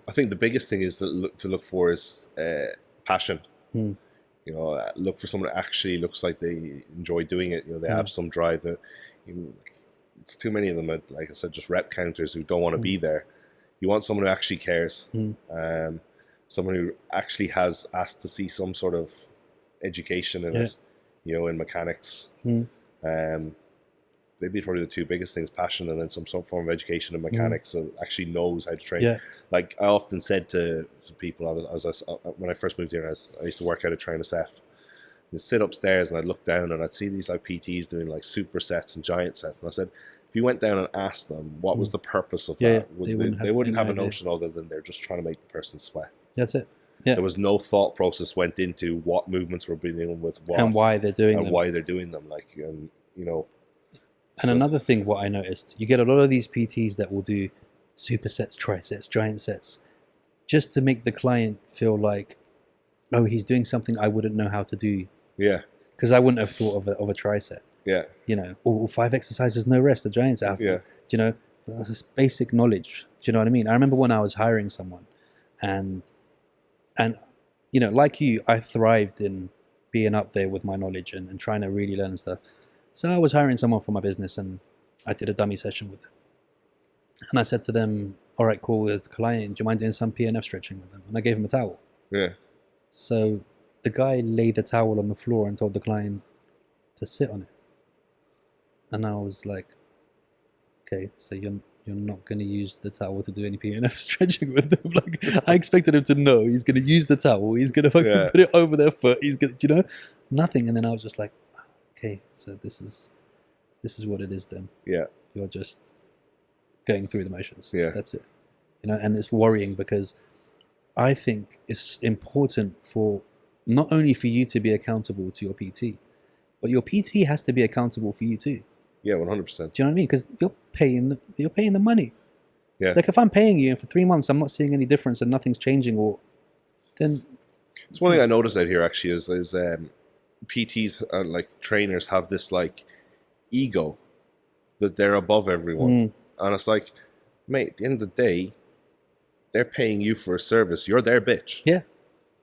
I think the biggest thing is to look for is passion. You know, look for someone that actually looks like they enjoy doing it. You know, they have some drive. It's too many of them, like I said, just rep counters who don't want to be there. You want someone who actually cares. Someone who actually has asked to see some sort of education in it, you know, in mechanics. They'd be probably the two biggest things: passion, and then some form of education in mechanics, so actually knows how to train. Like I often said to people, when I first moved here, I used to work out at Train SF. I'd sit upstairs and I'd look down and I'd see these like PTs doing like super sets and giant sets, and I said, if you went down and asked them what was the purpose of that, they wouldn't have a notion other than they're just trying to make the person sweat. That's it. Yeah. There was no thought process went into what movements were being done with what and why they're doing them. And why they're doing them. Like, you know. And another thing, what I noticed, you get a lot of these PTs that will do supersets, trisets, giant sets, just to make the client feel like, oh, he's doing something I wouldn't know how to do. Yeah. Because I wouldn't have thought of a tricep. Yeah. You know, or 5 exercises, no rest, the giant set. Yeah. Do you know, it's basic knowledge. Do you know what I mean? I remember when I was hiring someone, and you know, like you, I thrived in being up there with my knowledge and trying to really learn stuff. So I was hiring someone for my business, and I did a dummy session with them. And I said to them, all right, cool, the client, do you mind doing some PNF stretching with them? And I gave him a towel. Yeah. So the guy laid the towel on the floor and told the client to sit on it. And I was like, okay, so you're not going to use the towel to do any PNF stretching with them. Like, I expected him to know he's going to use the towel. He's going to fucking put it over their foot. He's going to, you know, nothing. And then I was just like, okay, so this is what it is then. Yeah. You're just going through the motions. Yeah. That's it. You know, and it's worrying because I think it's important for not only for you to be accountable to your PT, but your PT has to be accountable for you too. Yeah, 100%. Do you know what I mean? Because you're paying the money. Yeah. Like if I'm paying you and for 3 months I'm not seeing any difference and nothing's changing, or then it's one thing I noticed out here actually is PTs and like trainers have this like ego that they're above everyone, and it's like, mate, at the end of the day, they're paying you for a service. You're their bitch. Yeah.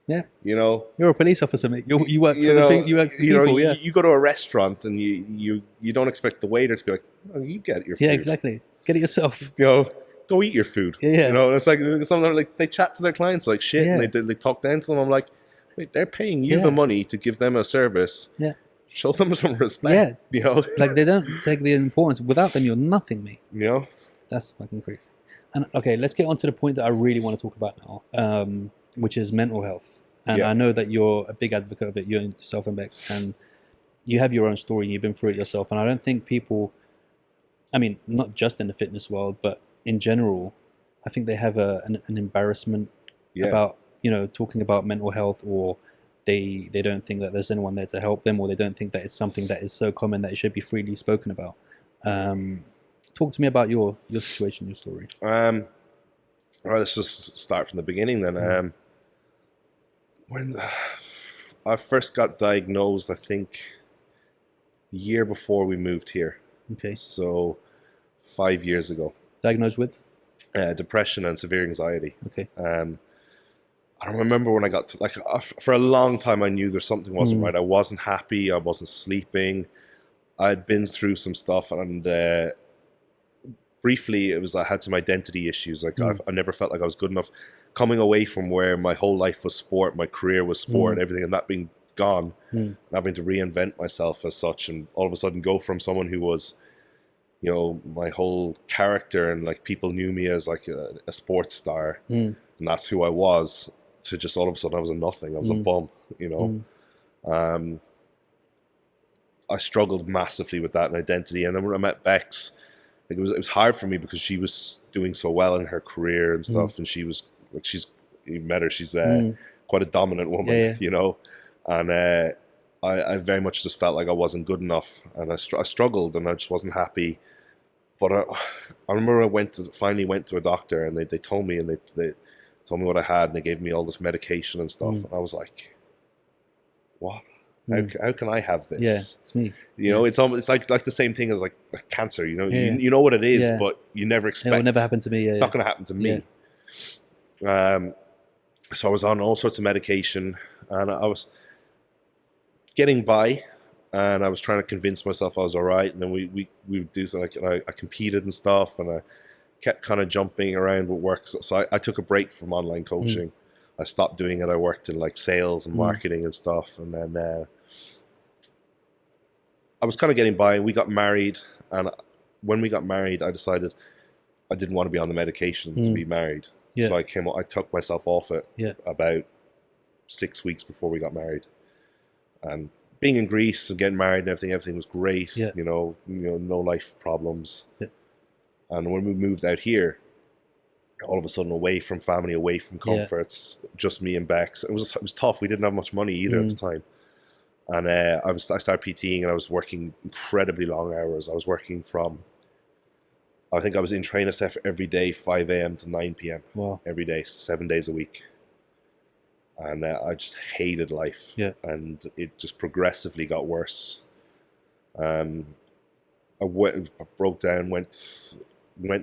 Yeah, you know, you're a police officer, mate. You work for people. You go to a restaurant and you don't expect the waiter to be like, oh, you get your food. Yeah, exactly. Get it yourself. You know, go eat your food. Yeah. You know, and it's like some of them, like they chat to their clients like shit, and they talk down to them. I'm like, wait, they're paying you the money to give them a service. Yeah, show them some respect. Yeah, you know, like they don't take the importance. Without them, you're nothing, mate. You know, that's fucking crazy. And okay, let's get on to the point that I really want to talk about now. Which is mental health. And I know that you're a big advocate of it, you and yourself and Bex, and you have your own story and you've been through it yourself. And I don't think people, I mean, not just in the fitness world, but in general, I think they have an embarrassment about, you know, talking about mental health, or they don't think that there's anyone there to help them, or they don't think that it's something that is so common that it should be freely spoken about. Talk to me about your situation, your story. All right, let's just start from the beginning then. When I first got diagnosed, I think the year before we moved here. Okay. So 5 years ago. Diagnosed with? Depression and severe anxiety. Okay. I remember when I got to, like, for a long time, I knew there's something wasn't right. I wasn't happy. I wasn't sleeping. I'd been through some stuff, and briefly, I had some identity issues. Like, I never felt like I was good enough. Coming away from where my whole life was sport, my career was sport, everything, and that being gone, and having to reinvent myself as such, and all of a sudden go from someone who was, you know, my whole character, and like people knew me as like a sports star, and that's who I was, to just all of a sudden I was a nothing. I was a bum, you know. I struggled massively with that identity, and then when I met Bex, like it was hard for me because she was doing so well in her career and stuff, and she was like, you met her, she's quite a dominant woman, you know, and I very much just felt like I wasn't good enough, and I struggled, and I just wasn't happy. But I remember I finally went to a doctor, and they told me, and they told me what I had, and they gave me all this medication and stuff, and I was like, what? How can I have this? Yeah, it's me. You know, it's like the same thing as like cancer. You know, you know what it is, but you never expect. It will never happen to me. It's not going to happen to me. So I was on all sorts of medication, and I was getting by, and I was trying to convince myself I was all right. And then we would do like, I competed and stuff, and I kept kind of jumping around with work. So I took a break from online coaching. I stopped doing it. I worked in like sales and marketing and stuff, and then I was kind of getting by, and we got married. And when we got married, I decided I didn't want to be on the medication to be married. So I took myself off it about 6 weeks before we got married. And being in Greece and getting married and everything was great. You know, no life problems. And when we moved out here, all of a sudden, away from family, away from comforts, just me and Bex. It was tough. We didn't have much money either at the time. And I started PTing, and I was working incredibly long hours. I was working from, I think I was in train SF every day, 5 a.m. to 9 p.m. Wow. Every day, 7 days a week. And I just hated life. And it just progressively got worse. I broke down, went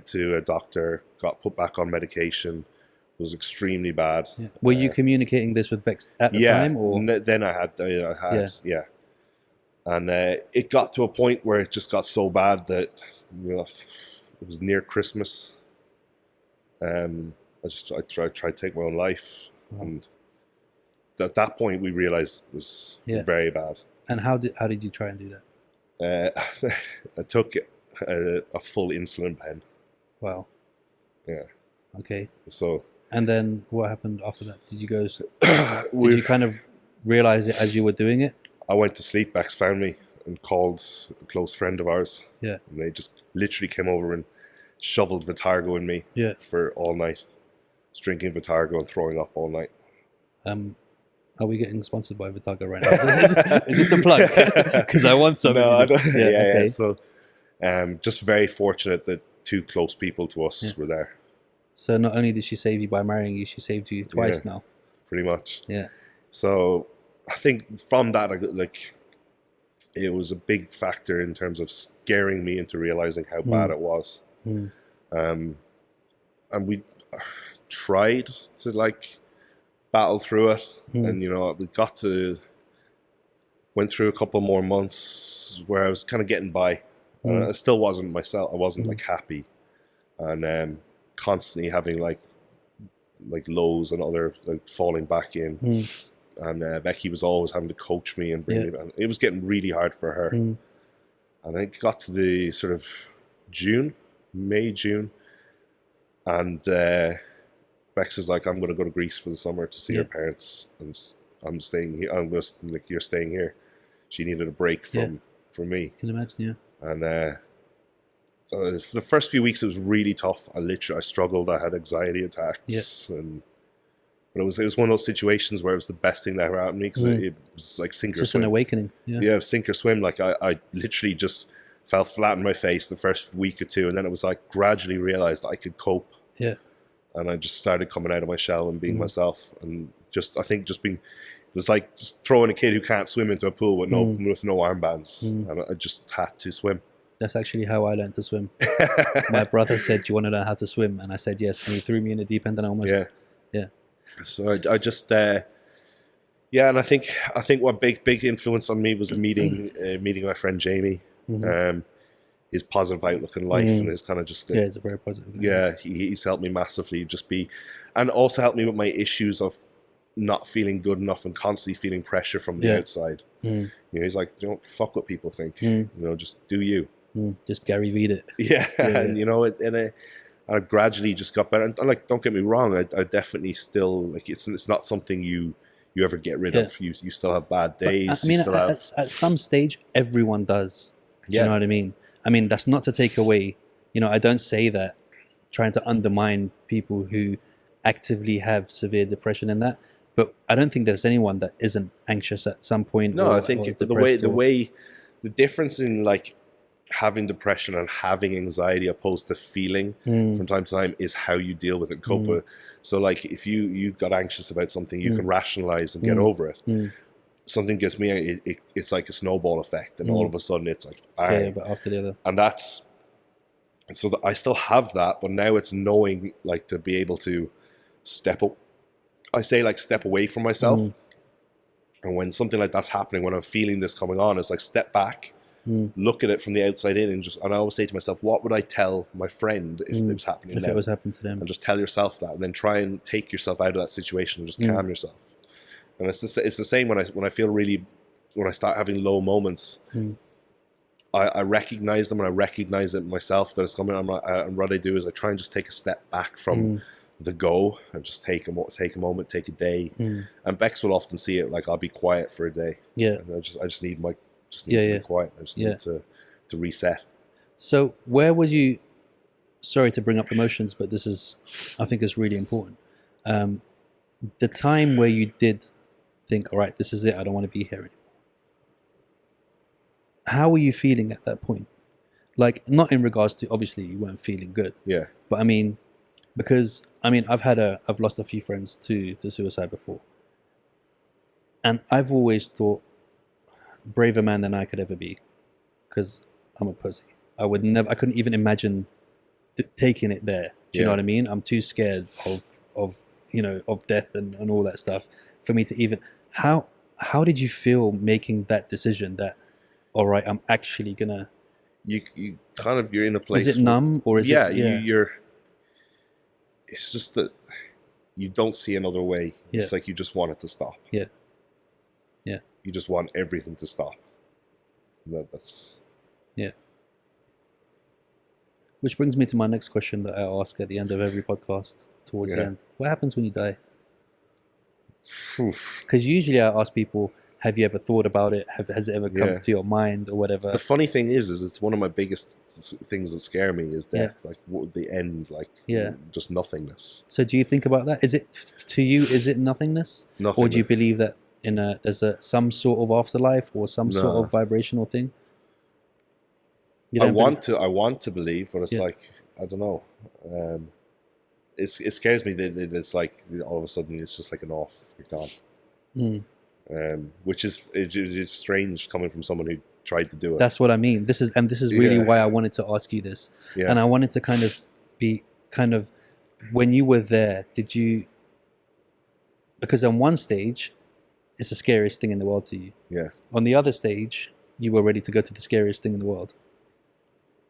to a doctor, got put back on medication. It was extremely bad. Were you communicating this with Bex at the time? Or? Then I had, and it got to a point where it just got so bad that, you know, it was near Christmas. I tried to take my own life, and at that point we realized it was very bad. And how did you try and do that? I took a full insulin pen. Wow. Yeah. Okay. So. And then what happened after that? Did you go? Did you kind of realize it as you were doing it? I went to sleep. Bex found me and called a close friend of ours. Yeah. And they just literally came over and shoveled Vitargo in me. For all night. Just drinking Vitargo and throwing up all night. Are we getting sponsored by Vitargo right now? Is this a plug? Because I want some. No, I don't. Yeah. So, just very fortunate that two close people to us were there. So not only did she save you by marrying you, she saved you twice now. Pretty much. Yeah. So I think from that, like, it was a big factor in terms of scaring me into realizing how bad it was. And we tried to like battle through it, and you know, we went through a couple more months where I was kind of getting by. I still wasn't myself. I wasn't like happy, and constantly having like lows and other like falling back in. And Becky was always having to coach me and bring me, and it was getting really hard for her. And then it got to the sort of May, June, and Bex was like, "I'm going to go to Greece for the summer to see her parents, and I'm staying here. I'm just like, you're staying here." She needed a break from me. Can you imagine? And for the first few weeks, it was really tough. I struggled. I had anxiety attacks, but it was one of those situations where it was the best thing that ever happened to me, because it was like sink or swim. Just an awakening. Yeah, sink or swim. Like I literally just fell flat on my face the first week or two, and then it was like gradually realized I could cope. Yeah. And I just started coming out of my shell and being myself, and I think being. It was like just throwing a kid who can't swim into a pool with no armbands, and I just had to swim. That's actually how I learned to swim. My brother said, "Do you want to learn how to swim?" And I said yes, and he threw me in the deep end, and I almost So I just yeah, and I think what big influence on me was meeting my friend Jamie. His positive outlook in life and his kind of just it's a very positive. Yeah, he's helped me massively. And also helped me with my issues of not feeling good enough and constantly feeling pressure from the outside. You know, he's like, don't fuck what people think. You know, just do you. Just Gary V'd it. Yeah, and you know, I gradually just got better. And like, don't get me wrong, I definitely still like it's not something you ever get rid of. You still have bad days. But, I mean, at some stage, everyone does. Do you know what I mean? I mean, that's not to take away. You know, I don't say that trying to undermine people who actively have severe depression in that. But I don't think there's anyone that isn't anxious at some point. No, I think the difference in like having depression and having anxiety opposed to feeling from time to time is how you deal with it and cope with it. So like if you got anxious about something, you can rationalize and get over it. Something gets me, it's like a snowball effect, and all of a sudden it's like bang. Yeah, but after the other. And that's so that I still have that, but now it's knowing like to be able to step away from myself. And when something like that's happening, when I'm feeling this coming on, it's like step back, look at it from the outside in, and I always say to myself, what would I tell my friend if it was happening? If it was happening to them, and just tell yourself that, and then try and take yourself out of that situation and just calm yourself. And it's the same when I feel really, when I start having low moments, I recognize them and I recognize it myself that it's coming. And what I do is I try and just take a step back from the go and just take a moment, take a day. And Bex will often see it like I'll be quiet for a day. Yeah, and I just need to be quiet. I just need to reset. So where was you? Sorry to bring up emotions, but this is, I think, is really important. The time where you did think, all right, this is it, I don't want to be here anymore. How were you feeling at that point? Like, not in regards to, obviously you weren't feeling good. Yeah. But I mean, because I mean, I've lost a few friends to suicide before. And I've always thought, braver man than I could ever be, because I'm a pussy. I couldn't even imagine taking it there. Do you know what I mean? I'm too scared of death and all that stuff for me to even. How did you feel making that decision that, all right, I'm actually gonna. You you're in a place. Is it numb or is it? You're. It's just that you don't see another way. It's like you just want it to stop. Yeah. Yeah. You just want everything to stop. That's. Yeah. Which brings me to my next question that I ask at the end of every podcast. Towards the end, what happens when you die? Because usually I ask people, have you ever thought about it? Has it ever come to your mind or whatever? The funny thing is it's one of my biggest things that scare me is death. Like the end, like just nothingness. So do you think about that? Is it to you? Is it nothingness? Or do you believe that there's some sort of afterlife or some sort of vibrational thing? I want to believe, but it's like I don't know. It scares me that it's like all of a sudden it's just like an off, you're gone. Which is it's strange coming from someone who tried to do it. That's what I mean. This is really why I wanted to ask you this, and I wanted to kind of when you were there, did you? Because on one stage, it's the scariest thing in the world to you. Yeah. On the other stage, you were ready to go to the scariest thing in the world.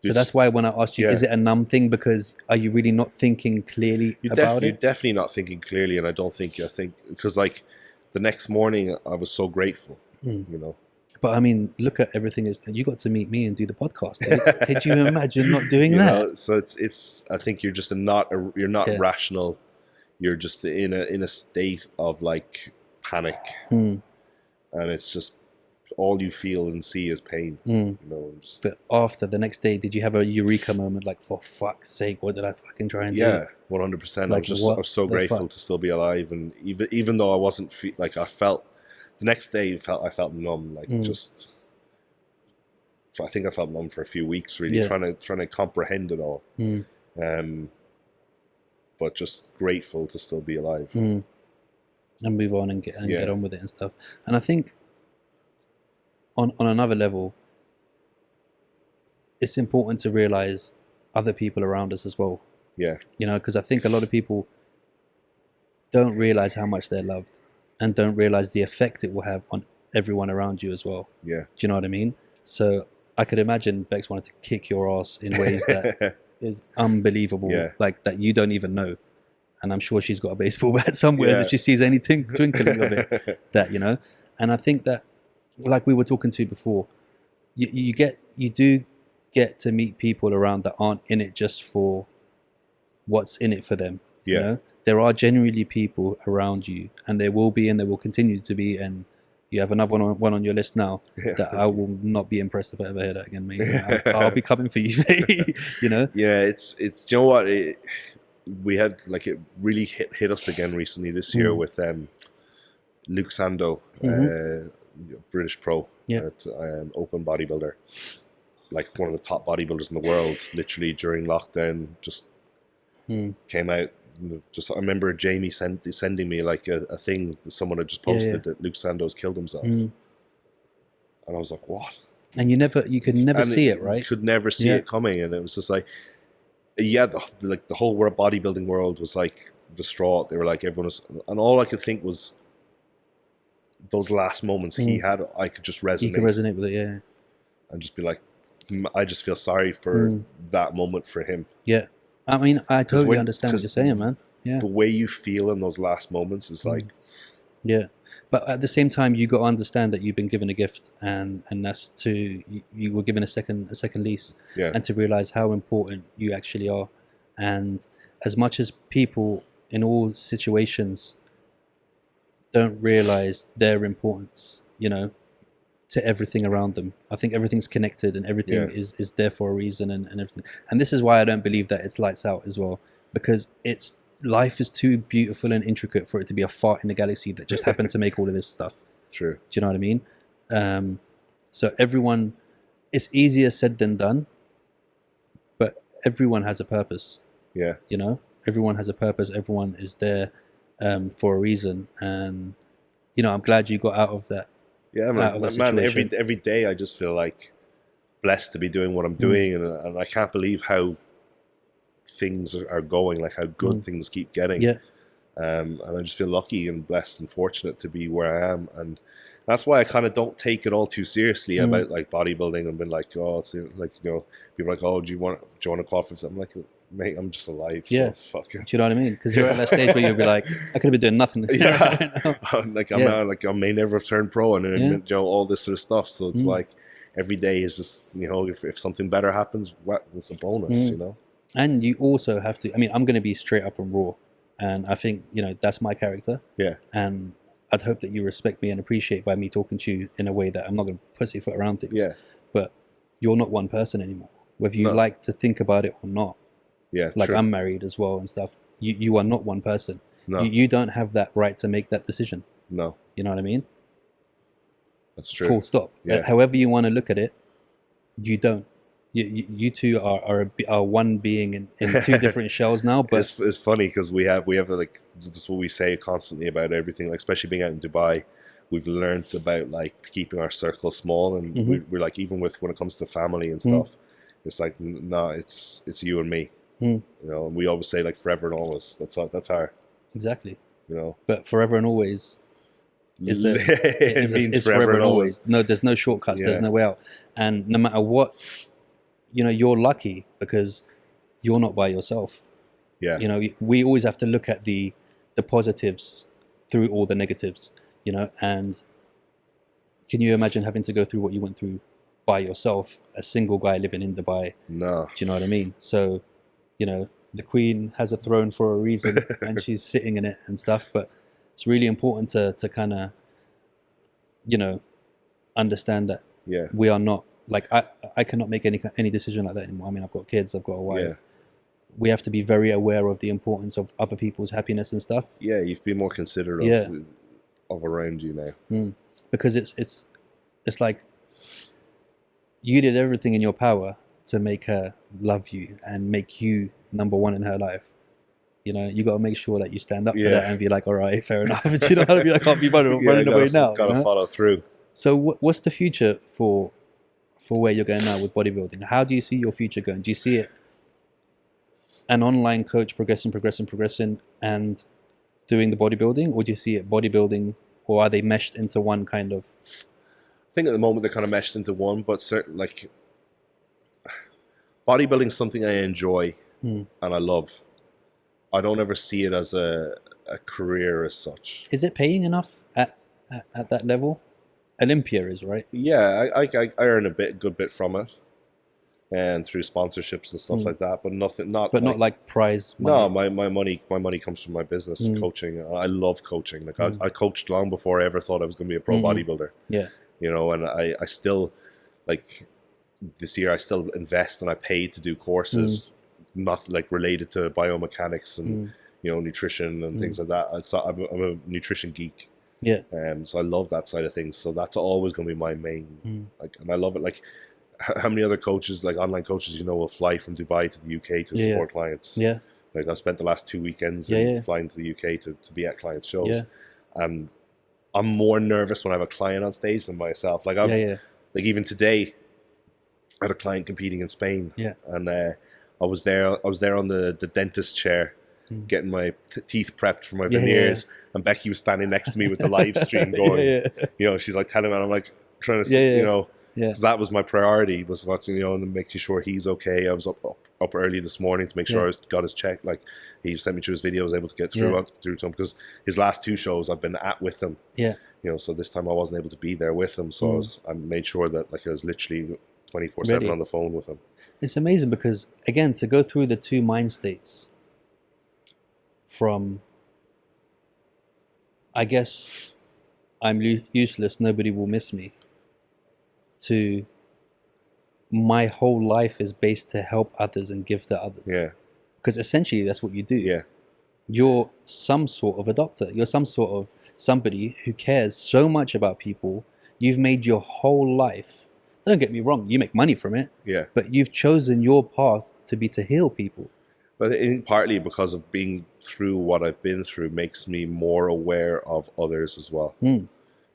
So that's why when I asked you, is it a numb thing? Because are you really not thinking clearly about it? You're definitely not thinking clearly, and I think because like the next morning I was so grateful, you know. But I mean, look at everything you got to meet me and do the podcast. Could you imagine not doing that? Know, so it's. I think you're just you're not rational. You're just in a state of like panic, and it's just. All you feel and see is pain. You know, but after the next day, did you have a eureka moment? Like, for fuck's sake, what did I fucking try and do? Yeah, 100%. I was so grateful to still be alive, and even though I wasn't I felt the next day. I felt numb. Like just, I think I felt numb for a few weeks. Really trying to comprehend it all. But just grateful to still be alive and move on and get on with it and stuff. And I think. On another level, it's important to realize other people around us as well. Yeah. You know, because I think a lot of people, don't realize how much they're loved, and don't realize the effect it will have on everyone around you as well. Yeah. Do you know what I mean? So I could imagine Bex wanted to kick your ass in ways that is unbelievable, like that you don't even know. And I'm sure she's got a baseball bat somewhere that she sees anything twinkling of it, that, you know. And I think that, like we were talking to before, you do get to meet people around that aren't in it just for what's in it for them. You know, there are genuinely people around you, and there will be, and there will continue to be. And you have another one on your list now that I will not be impressed if I ever hear that again, mate. I'll be coming for you, you know. Yeah, it's you know what, we had, like, it really hit us again recently this year with Luke Sando, British pro, at open bodybuilder, like one of the top bodybuilders in the world. Literally during lockdown, just came out. Just, I remember Jamie sending me like a thing that someone had just posted that Luke Sandoz killed himself, and I was like, what? And you could never see it, right? You could never see it coming, and it was just like, the whole bodybuilding world was like distraught. They were like, everyone was, and all I could think was those last moments he had. I could just resonate. You could resonate with it, and just be like, I just feel sorry for that moment for him. Yeah. I mean, I totally understand what you're saying, man. Yeah. The way you feel in those last moments is like... Yeah. But at the same time, you got to understand that you've been given a gift, and that's you were given a second lease, and to realize how important you actually are. And as much as people in all situations don't realize their importance, you know, to everything around them. I think everything's connected, and everything is there for a reason, and everything. And this is why I don't believe that it's lights out as well, because life is too beautiful and intricate for it to be a fart in the galaxy that just happened to make all of this stuff. True. Do you know what I mean? So everyone, it's easier said than done, but everyone has a purpose. Yeah. You know, everyone has a purpose. Everyone is there for a reason, and you know, I'm glad you got out of that. Yeah, man, every day I just feel like blessed to be doing what I'm doing, and I can't believe how things are going, like how good things keep getting. Yeah. And I just feel lucky and blessed and fortunate to be where I am, and that's why I kind of don't take it all too seriously about like bodybuilding and been like, oh, it's like, you know, people are like, oh, do you want to call for something? I'm like, mate, I'm just alive. So fuck it. Do you know what I mean? Because you're at that stage where you'll be like, I could have been doing nothing. Like I may never have turned pro, and you know, all this sort of stuff. So it's like every day is just, you know, if something better happens, it's a bonus, you know. And you also have to. I mean, I'm going to be straight up and raw, and I think, you know, that's my character. Yeah. And I'd hope that you respect me and appreciate by me talking to you in a way that I'm not going to pussyfoot around things. Yeah. But you're not one person anymore, whether you like to think about it or not. Yeah, like, true. I'm married as well and stuff. You are not one person. No. You don't have that right to make that decision. No. You know what I mean? That's true. Full stop. Yeah. However you want to look at it, you don't. You two are one being in two different shells now. But it's funny because we have like, that's what we say constantly about everything. Like, especially being out in Dubai, we've learned about like keeping our circle small, and we're like, even with when it comes to family and stuff, it's like, no, it's you and me. You know, and we always say like forever and always. That's our exactly. You know, but forever and always it's forever and always. No, there's no shortcuts. There's no way out. And no matter what, you know, you're lucky because you're not by yourself. Yeah. You know, we always have to look at the positives through all the negatives. You know, and can you imagine having to go through what you went through by yourself, a single guy living in Dubai? No. Do you know what I mean? So, you know, the Queen has a throne for a reason, and she's sitting in it and stuff. But it's really important to kind of, you know, understand that we are not, like, I cannot make any decision like that anymore. I mean, I've got kids, I've got a wife. Yeah. We have to be very aware of the importance of other people's happiness and stuff. Yeah, you've been more considerate of around you now. Because it's like you did everything in your power to make her love you and make you number one in her life. You know, you got to make sure that you stand up to that and be like, all right, fair enough. But you know, I can't be running away now. Got to follow through. So what's the future for where you're going now with bodybuilding? How do you see your future going? Do you see it an online coach progressing, and doing the bodybuilding, or do you see it bodybuilding, or are they meshed into one kind of? I think at the moment they're kind of meshed into one, but certain like bodybuilding is something I enjoy and I love. I don't ever see it as a career as such. Is it paying enough at that level? Olympia is, right? Yeah, I earn a good bit from it, and through sponsorships and stuff like that. But not like prize money. No, my money comes from my business, coaching. I love coaching. Like I coached long before I ever thought I was going to be a pro bodybuilder. Yeah, you know, and I still, like, this year I still invest and I pay to do courses, not like related to biomechanics and you know, nutrition and things like that. So I'm a nutrition geek. Yeah. So I love that side of things. So that's always going to be my main, like, and I love it. Like, how many other coaches, like online coaches, you know, will fly from Dubai to the UK to support clients. Yeah. Like, I spent the last 2 weekends flying to the UK to be at clients' shows. Yeah. And I'm more nervous when I have a client on stage than myself. Like, like even today, I had a client competing in Spain. Yeah. And I was there on the dentist chair, getting my teeth prepped for my veneers, and Becky was standing next to me with the live stream going. You know, she's like telling me, and I'm like trying to, you know, because that was my priority, was watching, you know, and making sure he's okay. I was up early this morning to make sure I got his check. Like, he sent me through his video, I was able to get through to him, because his last 2 shows I've been at with him. Yeah. You know, so this time I wasn't able to be there with him, so I made sure that, like, I was literally 24/7 on the phone with him. It's amazing because, again, to go through the 2 mind states from, I guess, I'm useless, nobody will miss me, to my whole life is based to help others and give to others. Yeah. Because essentially that's what you do. Yeah. You're some sort of a doctor. You're some sort of somebody who cares so much about people. You've made your whole life, don't get me wrong, you make money from it. Yeah. But you've chosen your path to heal people. But I think partly because of being through what I've been through makes me more aware of others as well.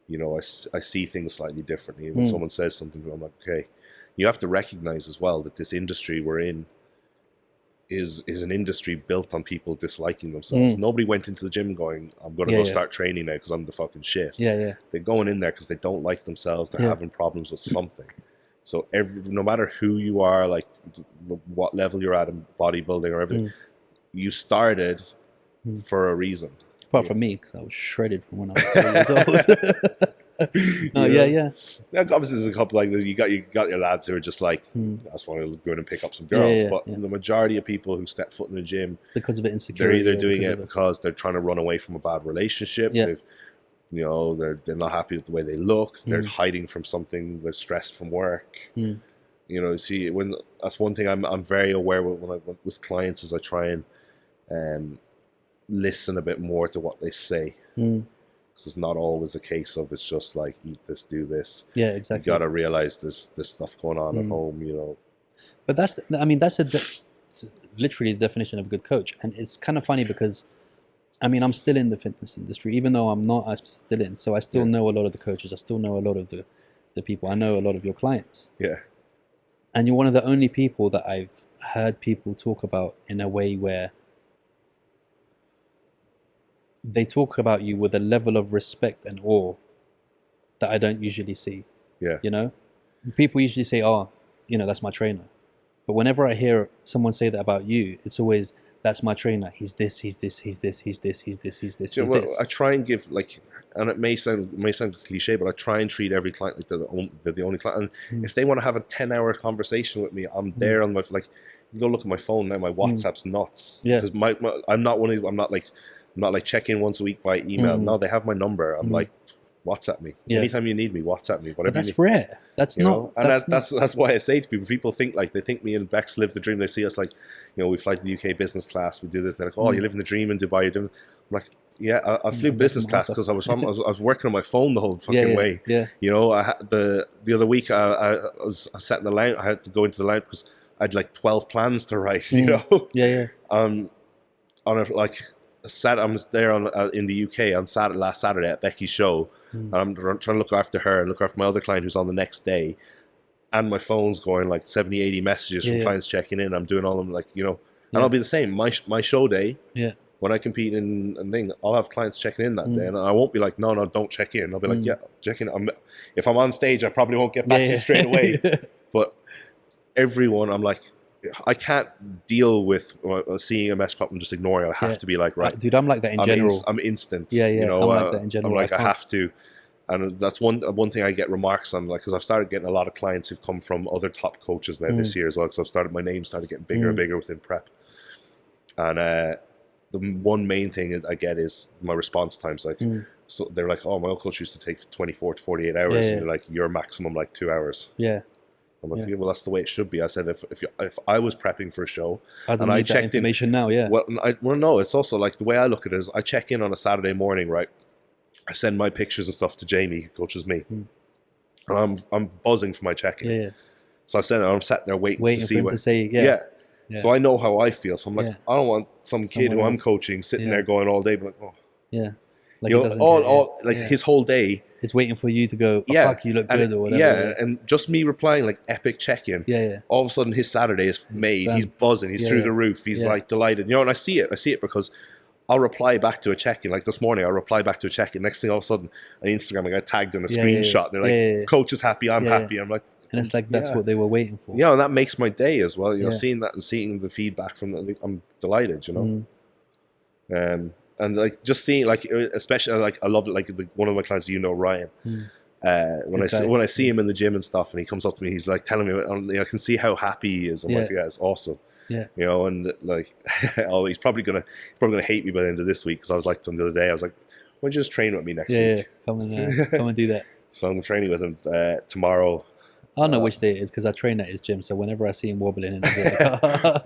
You know, I see things slightly differently. When someone says something, I'm like, okay, you have to recognize as well that this industry we're in is an industry built on people disliking themselves. Nobody went into the gym going, I'm going to go start training now because I'm the fucking shit. Yeah. They're going in there because they don't like themselves. They're having problems with something. So no matter who you are, like what level you're at in bodybuilding or everything, you started for a reason. Apart from me, because I was shredded from when I was 3 years old. Yeah, obviously there's a couple, like, you got your lads who are just like, I just want to go in and pick up some girls. But the majority of people who step foot in the gym, because of it, insecurity, they're either doing it because they're trying to run away from a bad relationship. Yeah. You know, they're not happy with the way they look. They're hiding from something. They're stressed from work. You know, see, that's one thing I'm very aware with clients is I try and listen a bit more to what they say, because it's not always a case of it's just like eat this, do this. Yeah, exactly. You got to realize there's stuff going on at home. You know, but that's literally the definition of a good coach, and it's kind of funny because, I mean, I'm still in the fitness industry. Even though I'm not, I'm still in. So I still know a lot of the coaches. I still know a lot of the people. I know a lot of your clients. Yeah. And you're one of the only people that I've heard people talk about in a way where they talk about you with a level of respect and awe that I don't usually see. Yeah. You know? People usually say, oh, you know, that's my trainer. But whenever I hear someone say that about you, it's always, that's my trainer. He's this, he's this, he's this, he's this, he's this, he's this, he's this. I try and give, like, and it may sound cliche, but I try and treat every client like they're the only client. And if they want to have a 10-hour conversation with me, I'm there on my, like, you go look at my phone now, my WhatsApp's nuts. Yeah. Because I'm not like checking once a week by email. No, they have my number. I'm like, WhatsApp me. Yeah. Anytime you need me, WhatsApp me. Whatever. But that's rare. That's not. And that's why I say to people. People think like, they think me and Bex live the dream. They see us like, you know, we fly to the UK business class. We do this. And they're like, oh, you live in the dream in Dubai. You're doing. I'm like, yeah, I flew business class because I was working on my phone the whole fucking way. Yeah. You know, I had the other week I sat in the lounge. I had to go into the lounge because I had like 12 plans to write. You know. Yeah. On a like. I'm there in the UK on last Saturday at Becky's show, and I'm trying to look after her and look after my other client who's on the next day, and my phone's going like 70, 80 messages from clients checking in. I'm doing all of them, like, you know, and I'll be the same. My show day, when I compete in a thing, I'll have clients checking in that day, and I won't be like, no, don't check in. I'll be like, yeah, check in. If I'm on stage, I probably won't get back to you straight away. But everyone, I'm like, I can't deal with seeing a mess up and just ignoring it. I have to be like, right, dude, I'm like that in general. I'm instant. Yeah, you know, I'm like that in general. I'm like, I have to. And that's one thing I get remarks on, like, because I've started getting a lot of clients who've come from other top coaches now this year as well. Because my name started getting bigger and bigger within prep. And the one main thing I get is my response times. Like, so they're like, oh, my old coach used to take 24 to 48 hours, and they're like, your maximum like 2 hours. Yeah. I'm like, well, that's the way it should be. I said, if I was prepping for a show and I checked information now, well, no, it's also like the way I look at it is I check in on a Saturday morning, right? I send my pictures and stuff to Jamie, who coaches me, and I'm buzzing for my check-in. So I'm sat there waiting to see what. So I know how I feel. So I'm like, I don't want some kid who I'm coaching sitting there going all day, but like, like, you know, his whole day. It's waiting for you to go, oh, fuck, you look good, or whatever. Yeah, and just me replying like epic check-in. All of a sudden, his Saturday is made. He's buzzing. He's through the roof. He's like delighted. You know, and I see it because I'll reply back to a check-in. Like this morning, I'll reply back to a check-in. Next thing, all of a sudden, on Instagram, I got tagged in a screenshot. And they're like, coach is happy, I'm happy. I'm like, and it's like, that's what they were waiting for. Yeah, and that makes my day as well. You know, seeing that and seeing the feedback from them, I'm delighted, you know. And like just seeing, like, especially like I love it. Like one of my clients, you know, Ryan. When I see him in the gym and stuff, and he comes up to me, he's like telling me, I can see how happy he is. I'm like, yeah, it's awesome. You know, and like, oh, he's probably gonna hate me by the end of this week, because I was like to him the other day, I was like, why don't you just train with me next week? Come and do that. So I'm training with him tomorrow. I don't know which day it is, because I train at his gym, so whenever I see him wobbling in,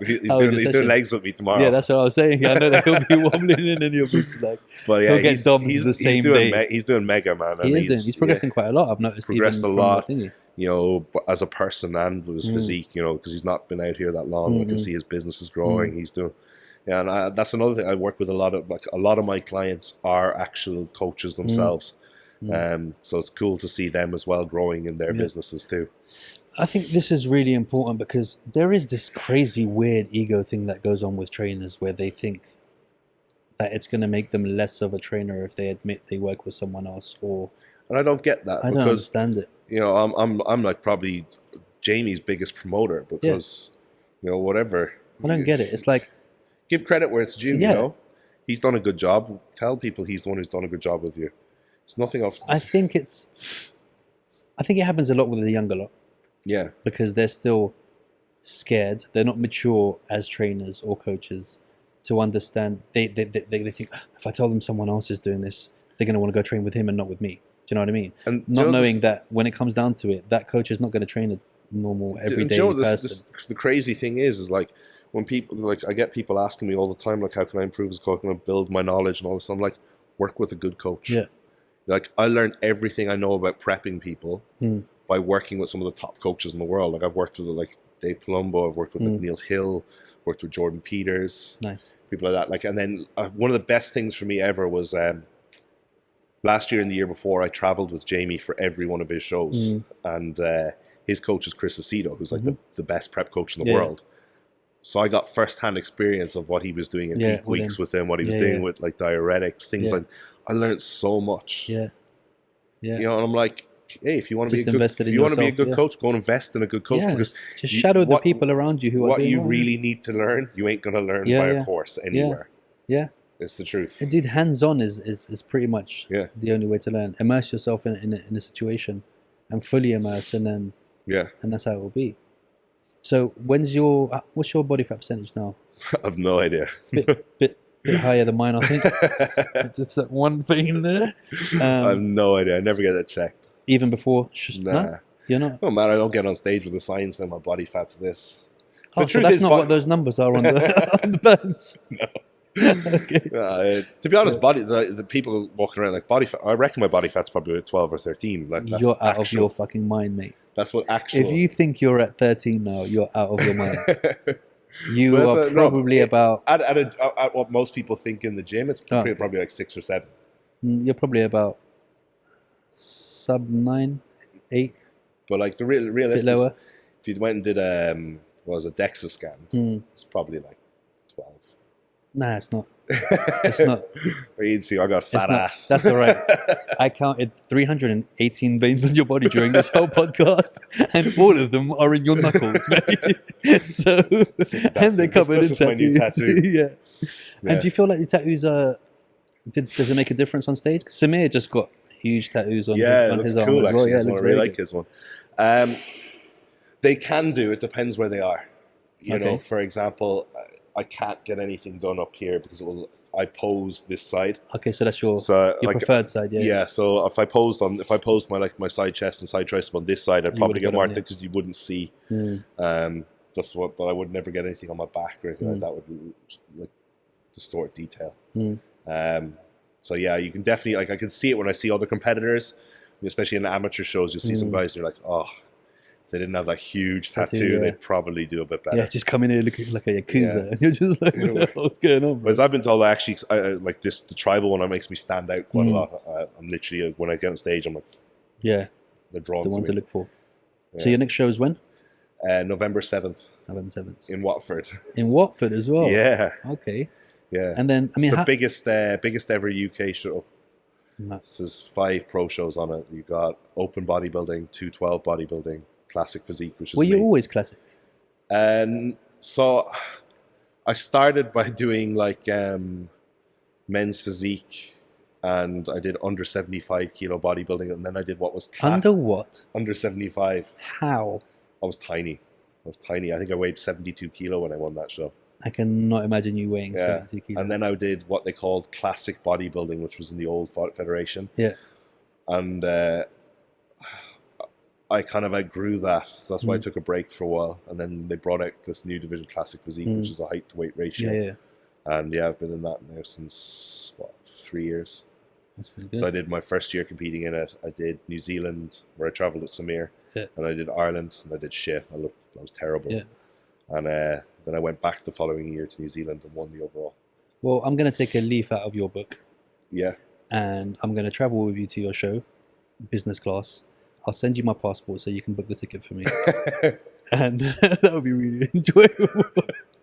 he's doing legs with me tomorrow. Yeah, that's what I was saying. I know that he'll be wobbling in, and he'll be like, but yeah, he'll get DOMs the same day. He's doing mega, man. And he's progressing quite a lot. I've noticed. Progressed a lot, you know, as a person and with his physique, you know, because he's not been out here that long. I can see his business is growing. He's doing. Yeah, and that's another thing. I work with a lot of my clients are actual coaches themselves. So it's cool to see them as well growing in their businesses too. I think this is really important, because there is this crazy weird ego thing that goes on with trainers, where they think that it's going to make them less of a trainer if they admit they work with someone else. And I don't get that. I don't understand it. You know, I'm like probably Jamie's biggest promoter, because you know, whatever. I don't get it. It's like, give credit where it's due. You know, he's done a good job. Tell people he's the one who's done a good job with you. It's nothing off. I think it happens a lot with the younger lot. Yeah. Because they're still scared. They're not mature as trainers or coaches to understand. They think, if I tell them someone else is doing this, they're going to want to go train with him and not with me. Do you know what I mean? And not knowing that when it comes down to it, that coach is not going to train a normal, everyday person. The crazy thing is like, when people, like, I get people asking me all the time, like, how can I improve as a coach? How can I build my knowledge and all this? I'm like, work with a good coach. Yeah. Like, I learned everything I know about prepping people by working with some of the top coaches in the world. Like, I've worked with like Dave Palumbo, I've worked with like Neil Hill, worked with Jordan Peters, people like that. Like, and then one of the best things for me ever was last year and the year before, I traveled with Jamie for every one of his shows, and his coach is Chris Aceto, who's like the best prep coach in the world. So I got first-hand experience of what he was doing in peak weeks with him, what he was doing with like diuretics, things like. I learned so much. You know, and I'm like, hey, if you want to be a good coach, go and invest in a good coach. Because just shadow the people around you who are what you really need to learn. You ain't gonna learn by a course anywhere. It's the truth. Dude, hands-on is pretty much the only way to learn. Immerse yourself in a situation, and fully immerse, and then and that's how it will be. So what's your body fat percentage now? I've no idea. Bit higher than mine, I think. Just that one thing there. I have no idea. I never get that checked. Even before? Nah. No? You're not? Oh man, I don't get on stage with the signs saying my body fat's this. So that's not what those numbers are on the bands? No. Okay. To be honest, the people walking around like body fat, I reckon my body fat's probably 12 or 13. Like, you're out of your fucking mind, mate. That's what actual. If you think you're at 13 now, you're out of your mind. You are probably about at what most people think in the gym. It's probably like 6 or 7. You're probably about sub 9, 8. But like the realistic, if you went and did a DEXA scan, it's probably like 12. Nah, it's not. It's not. You'd see, I got a fat ass. That's all right. I counted 318 veins on your body during this whole podcast, and all of them are in your knuckles, mate. So, and they're covered in tattoos. Tattoo. Yeah. And do you feel like your tattoos are? Does it make a difference on stage? Samir just got huge tattoos on his arm as well. Yeah, it looks I really like his one. They can do. It depends where they are. You know, for example, I can't get anything done up here because I pose this side. Okay, so that's your preferred side, yeah. Yeah, so if I posed my side chest and side tricep on this side, I'd probably get marked because you wouldn't see. But I would never get anything on my back or anything like that would like distort detail. So yeah, you can definitely I can see it when I see other competitors, especially in the amateur shows. You'll see some guys and you're like, oh. If they didn't have that huge tattoo, they'd probably do a bit better. Yeah, just come in here looking like a Yakuza. And you're just like, what's going on, bro? Because I've been told like the tribal one makes me stand out quite a lot. I'm literally, when I get on stage, I'm like, they're drawn to me. The one to look for. Yeah. So your next show is when? November 7th. November 7th. In Watford. In Watford as well? Yeah. Okay. Yeah. And then, it's the biggest ever UK show. Nuts. So there's 5 pro shows on it. You've got open bodybuilding, 212 bodybuilding, classic physique, which is Were you always classic? And so I started by doing like men's physique, and I did under 75 kilo bodybuilding, and then I did what was under what? Under 75. How? I was tiny. I think I weighed 72 kilo when I won that show. I cannot imagine you weighing 72 kilos. And then I did what they called classic bodybuilding, which was in the old federation. Yeah. And I kind of outgrew that, so that's why I took a break for a while. And then they brought out this new division, classic physique, which is a height to weight ratio. Yeah. And I've been in that now since 3 years. That's pretty good. So I did my first year competing in it. I did New Zealand, where I travelled with Samir, and I did Ireland, and I did shit. I was terrible. Yeah. And then I went back the following year to New Zealand and won the overall. Well, I'm going to take a leaf out of your book. Yeah. And I'm going to travel with you to your show, business class. I'll send you my passport so you can book the ticket for me. And that would be really enjoyable.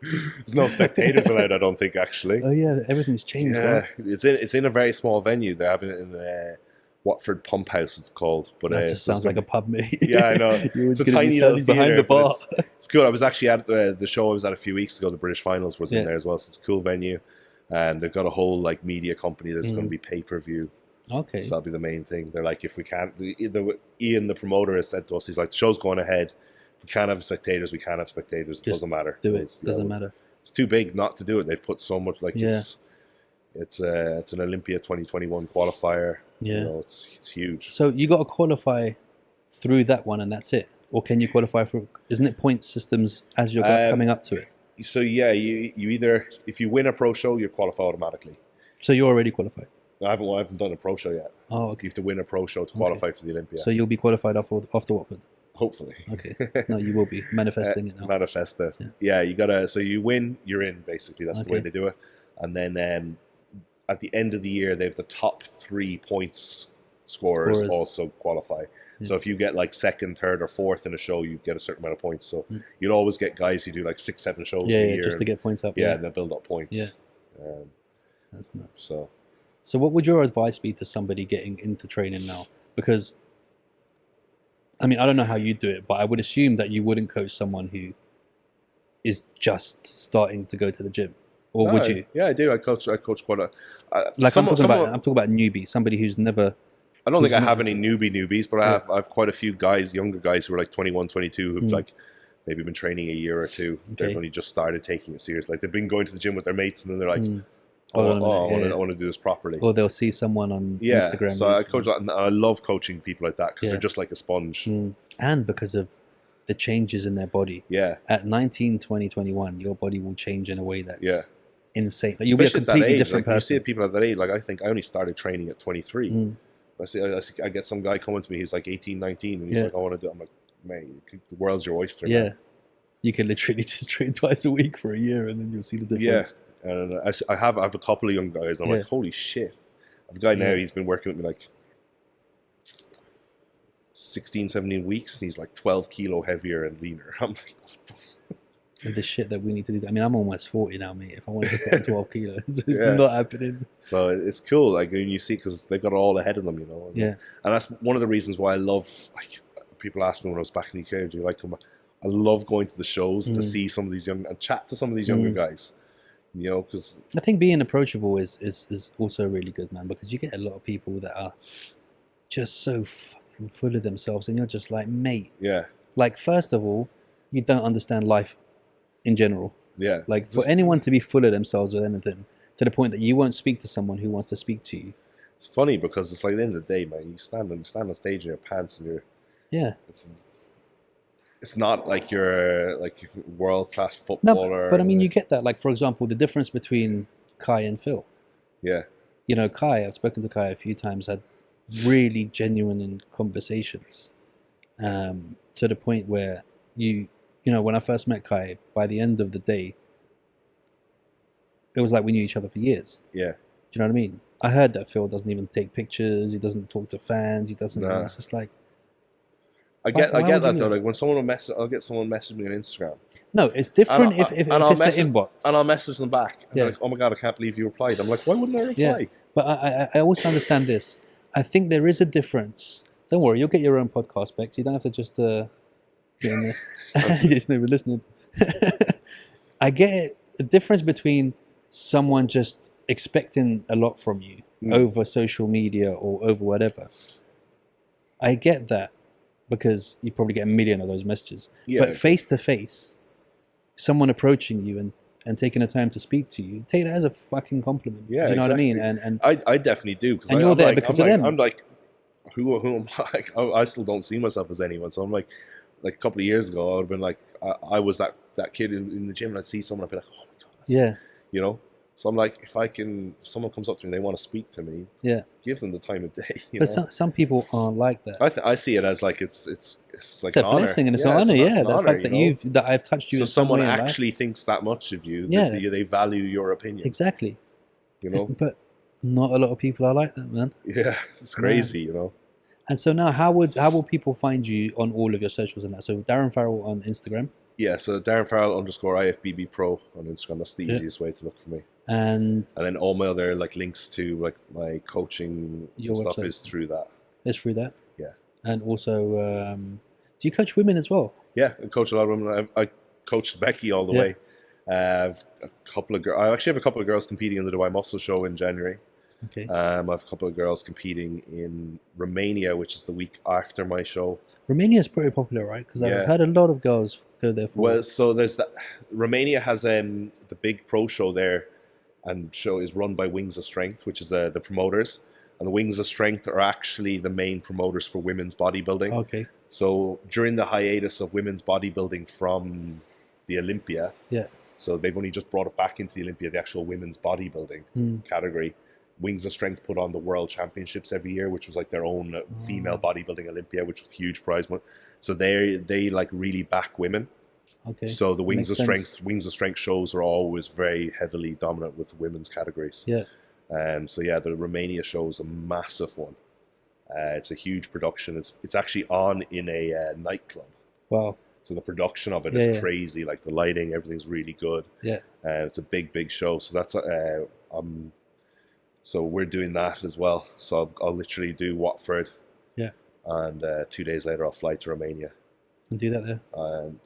There's no spectators allowed, I don't think, actually. Oh, yeah, everything's changed. Yeah, right? It's in a very small venue. They're having it in Watford Pump House, it's called. But that just sounds like a pub, mate. Yeah, I know. It's a tiny little behind the bar. It's cool. I was actually at the show I was at a few weeks ago. The British Finals was in there as well, so it's a cool venue. And they've got a whole media company that's going to be pay-per-view. Okay. So that'll be the main thing. They're like, if we can't, Ian, the promoter, has said to us, he's like, the show's going ahead. If we can't have spectators, we can't have spectators. It doesn't matter. Do it. Doesn't matter. It's too big not to do it. They've put so much, it's an Olympia 2021 qualifier. Yeah. You know, it's huge. So you got to qualify through that one and that's it? Or can you qualify for, isn't it point systems as you're coming up to it? So yeah, you either, if you win a pro show, you're qualified automatically. So you're already qualified? I haven't done a pro show yet. Oh, okay. You have to win a pro show to qualify for the Olympia. So you'll be qualified after Watford? Hopefully. Okay. No, you will be manifesting it now. Manifest it. Yeah, you gotta. So you win, you're in. Basically, that's the way they do it. And then at the end of the year, they have the top 3 points scorers also qualify. Yeah. So if you get second, third, or fourth in a show, you get a certain amount of points. So you'd always get guys who do 6-7 shows a year. Just to get points up. Yeah, and they'll build up points. Yeah. That's nuts. So what would your advice be to somebody getting into training now? Because, I mean, I don't know how you do it, but I would assume that you wouldn't coach someone who is just starting to go to the gym. Or would you? Yeah, I do. I coach quite a... I'm talking about newbie, somebody who's never... I don't think I have any newbies, but I have quite a few younger guys who are 21, 22, who've maybe been training a year or two. Okay. They've only just started taking it serious. They've been going to the gym with their mates, and then they're like... I want to do this properly. Or they'll see someone on Instagram. So I coach that, and I love coaching people like that because they're just like a sponge. And because of the changes in their body. Yeah. At 19, 20, 21, your body will change in a way that's insane. You'll be a completely different person. You see people at that age. I think I only started training at 23. I get some guy coming to me. He's 18, 19, and he's like, "I want to do." I'm like, "Man, the world's your oyster." Yeah. Man. You can literally just train twice a week for a year, and then you'll see the difference. Yeah. And I have a couple of young guys. And I'm like, holy shit! I have a guy now. He's been working with me 16, 17 weeks, and he's 12 kilo heavier and leaner. I'm like, what the? the shit that we need to do. I mean, I'm almost 40 now, mate. If I want to put on 12 kilos, it's not happening. So it's cool, like when you see, because they've got it all ahead of them, you know. And that's one of the reasons why I love, like, people asked me when I was back in the UK, do you like them? I love going to the shows to see some of these young, and chat to some of these younger guys, you know, because I think being approachable is also really good, man, because you get a lot of people that are just so fucking full of themselves, and you're just like, mate, like, first of all, you don't understand life in general. Like, for anyone to be full of themselves with anything to the point that you won't speak to someone who wants to speak to you. It's funny because it's like at the end of the day, man, you stand on stage in your pants and you're it's not like you're like world class footballer. No, but I mean, you get that. Like, for example, the difference between Kai and Phil. You know, Kai, I've spoken to Kai a few times, had really genuine conversations, to the point where you know, when I first met Kai, by the end of the day, it was like we knew each other for years. Do you know what I mean? I heard that Phil doesn't even take pictures. He doesn't talk to fans. He doesn't. It's just like, I get that though. Like when someone will message, I'll get someone message me on Instagram. No, it's different if it's the inbox. And I'll message them back. And they're like, oh my God, I can't believe you replied. I'm like, why wouldn't I reply? But I also understand this. I think there is a difference. Don't worry, you'll get your own podcast, Bex. You don't have to just get in there. Just never listening. I get a difference between someone just expecting a lot from you over social media or over whatever. I get that, because you probably get a million of those messages. But face to face, someone approaching you and taking the time to speak to you, take that as a fucking compliment. Do you know what I mean? And I definitely do. And you're there because of them. I'm like, who am I? I still don't see myself as anyone. So I'm like a couple of years ago, I would have been like, I was that kid in the gym, and I'd see someone, I'd be like, oh my God. You know? So I'm like, if someone comes up to me and they want to speak to me, give them the time of day. But some people aren't like that. I see it as like it's like a blessing and it's an honor. The fact that I've touched you. So someone actually thinks that much of you. They value your opinion. Exactly. You know, but not a lot of people are like that, man. Yeah, it's crazy. You know. And so now, how will people find you on all of your socials and that? So Darren Farrell on Instagram. Yeah, so Darren Farrell _IFBB PRO on Instagram. That's the easiest way to look for me. And then all my other like links to like my coaching stuff is through that. It's through that. Yeah. And also, do you coach women as well? Yeah, I coach a lot of women. I coached Becky all the way. I have a couple of girls competing in the Dubai Muscle Show in January. Okay. I have a couple of girls competing in Romania, which is the week after my show. Romania is pretty popular, right? Because I've had a lot of girls go there for. Well, so there's that. Romania has the big pro show there, and show is run by Wings of Strength, which is the promoters. And the Wings of Strength are actually the main promoters for women's bodybuilding. Okay. So during the hiatus of women's bodybuilding from the Olympia, so they've only just brought it back into the Olympia, the actual women's bodybuilding category. Wings of Strength put on the World Championships every year, which was like their own female bodybuilding Olympia, which was huge prize money. So they like really back women. Okay. So the Wings of Strength shows are always very heavily dominant with women's categories. Yeah. So the Romania show is a massive one. It's a huge production. It's actually on in a nightclub. Wow. So the production of it is crazy. Like the lighting, everything's really good. Yeah. It's a big show. So that's so we're doing that as well. So I'll literally do Watford. Yeah. And 2 days later, I'll fly to Romania. And do that there. And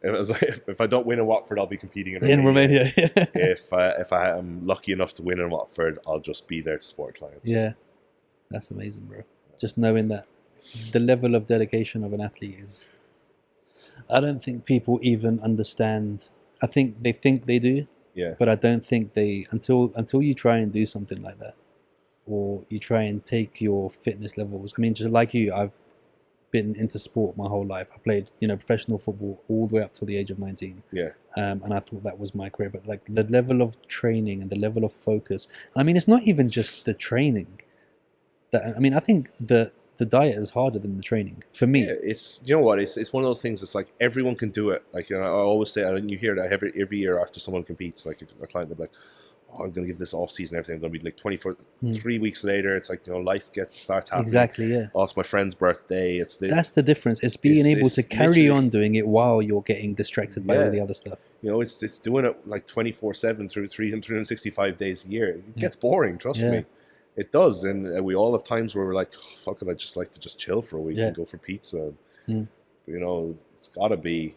if I don't win in Watford, I'll be competing in Romania. If I am lucky enough to win in Watford, I'll just be there to support clients. Yeah. That's amazing, bro. Just knowing that the level of dedication of an athlete is, I don't think people even understand. I think they do. Yeah. But I don't think until you try and do something like that, or you try and take your fitness levels. I mean, just like you, I've been into sport my whole life. I played, professional football all the way up till the age of 19. Yeah. And I thought that was my career. But like the level of training and the level of focus. I mean, it's not even just the training. I think the diet is harder than the training for me. Yeah, it's one of those things. It's like everyone can do it. Like I always say, and you hear that every year after someone competes, like a client, they're like, oh, I'm going to give this off season, everything. I'm going to be like 24, 3 weeks later, it's like, you know, life starts happening. Exactly, yeah. Oh, it's my friend's birthday. That's the difference. It's being able to carry on doing it while you're getting distracted by all the other stuff. You know, it's doing it like 24/7 through 365 days a year. It gets boring, trust me. It does. And we all have times where we're like, oh, fuck it, I'd just like to just chill for a week and go for pizza. You know, it's got to be,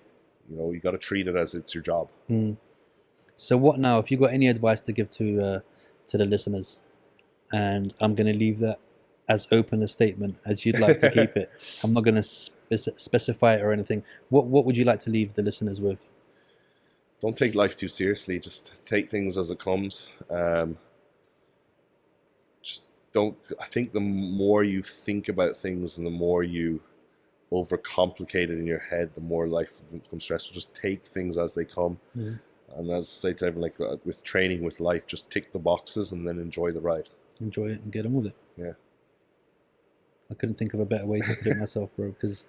you know, you got to treat it as it's your job. So what now? If you got any advice to give to the listeners, and I'm going to leave that as open a statement as you'd like to keep it. I'm not going to specify it or anything. What would you like to leave the listeners with? Don't take life too seriously. Just take things as it comes. Just don't. I think the more you think about things and the more you overcomplicate it in your head, the more life becomes stressful. Just take things as they come. And as I say to everyone, like with training, with life, just tick the boxes and then enjoy the ride. Enjoy it and get on with it. Yeah. I couldn't think of a better way to put it myself, bro, because,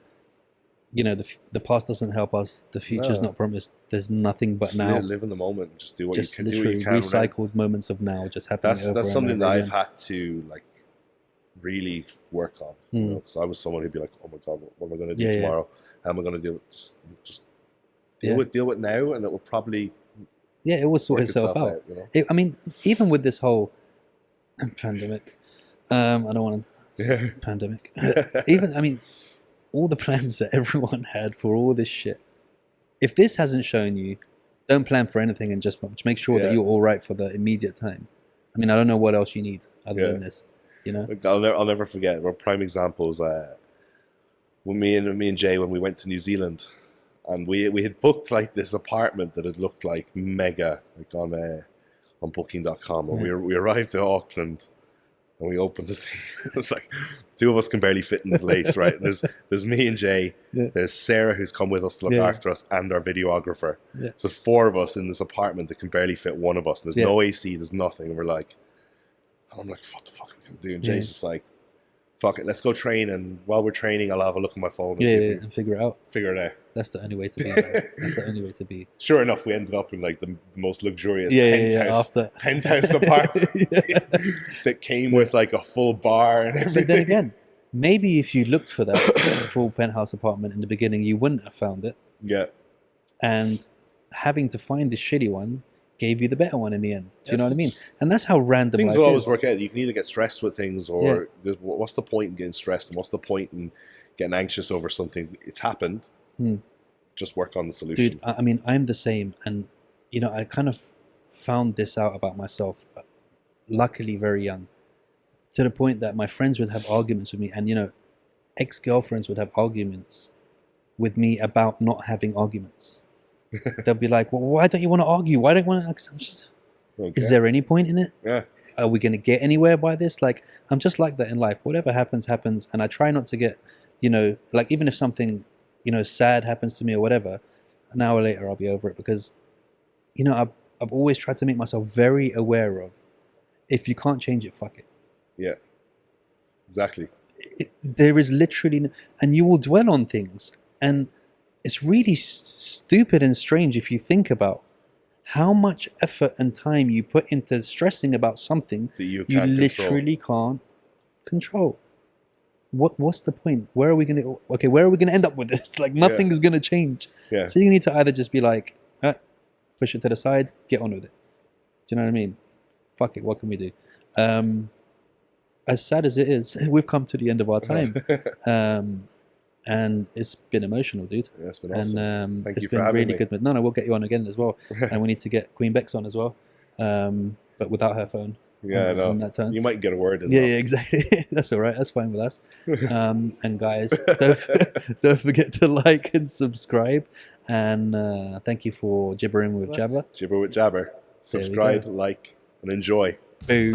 you know, the past doesn't help us. The future's not promised. There's nothing but now. Live in the moment. Just do what you can do. Literally recycled moments of now just happening over That's and something over that again. I've had to, like, really work on. You know, because I was someone who'd be like, oh my God, what am I going to do tomorrow? How am I going to do it? Just deal with now, and it will probably... Yeah, it will sort itself out. You know? I mean, even with this whole pandemic, I don't want to pandemic. Even, I mean, all the plans that everyone had for all this shit. If this hasn't shown you, don't plan for anything and just make sure that you're all right for the immediate time. I mean, I don't know what else you need other than this. You know, I'll never forget. Well, prime examples. When me and Jay, when we went to New Zealand. And we had booked like this apartment that had looked like mega, like on booking.com. And we arrived to Auckland and we opened this thing. It was like two of us can barely fit in the place, right? And there's me and Jay. There's Sarah, who's come with us to look after us, and our videographer. So 4 of us in this apartment that can barely fit one of us. And there's no AC, there's nothing. And we're like, I'm like, what the fuck are we going to do? And Jay's just like, fuck it, let's go train, and while we're training, I'll have a look at my phone and and figure it out. Figure it out. That's the only way to be. That's the only way to be. Sure enough, we ended up in like the most luxurious penthouse apartment that came with like a full bar and everything. But then again, maybe if you looked for that full penthouse apartment in the beginning, you wouldn't have found it. Yeah. And having to find the shitty one gave you the better one in the end. Do you know what I mean? And that's how random things life will always is. work out. You can either get stressed with things, or what's the point in getting stressed, and what's the point in getting anxious over something? It's happened. Just work on the solution. Dude, I mean, I'm the same. And, you know, I kind of found this out about myself, luckily very young, to the point that my friends would have arguments with me. And, you know, ex-girlfriends would have arguments with me about not having arguments. They'll be like, well, why don't you want to argue? Why don't you want to... Is there any point in it? Yeah. Are we going to get anywhere by this? Like, I'm just like that in life. Whatever happens, happens. And I try not to get, you know, like even if something, you know, sad happens to me or whatever, an hour later I'll be over it, because, you know, I've always tried to make myself very aware of, if you can't change it, fuck it. Yeah. Exactly. There is literally... And you will dwell on things. And it's really stupid and strange if you think about how much effort and time you put into stressing about something that you literally can't control. What's the point? Where are we going to end up with this? Like, nothing is going to change. Yeah. So you need to either just be like, push it to the side, get on with it. Do you know what I mean? Fuck it, what can we do? As sad as it is, we've come to the end of our time. And it's been emotional, dude. Yeah, it's been awesome. And Thank it's you been for having really me. good. But no, we'll get you on again as well. And we need to get Queen Bex on as well, but without her phone. Yeah, I know. That turn. You might get a word in. Yeah, exactly. That's all right. That's fine with us. And guys, don't forget to like and subscribe. And thank you for gibbering with Jabber. Jibber with Jabber. Subscribe, like, and enjoy. Boom.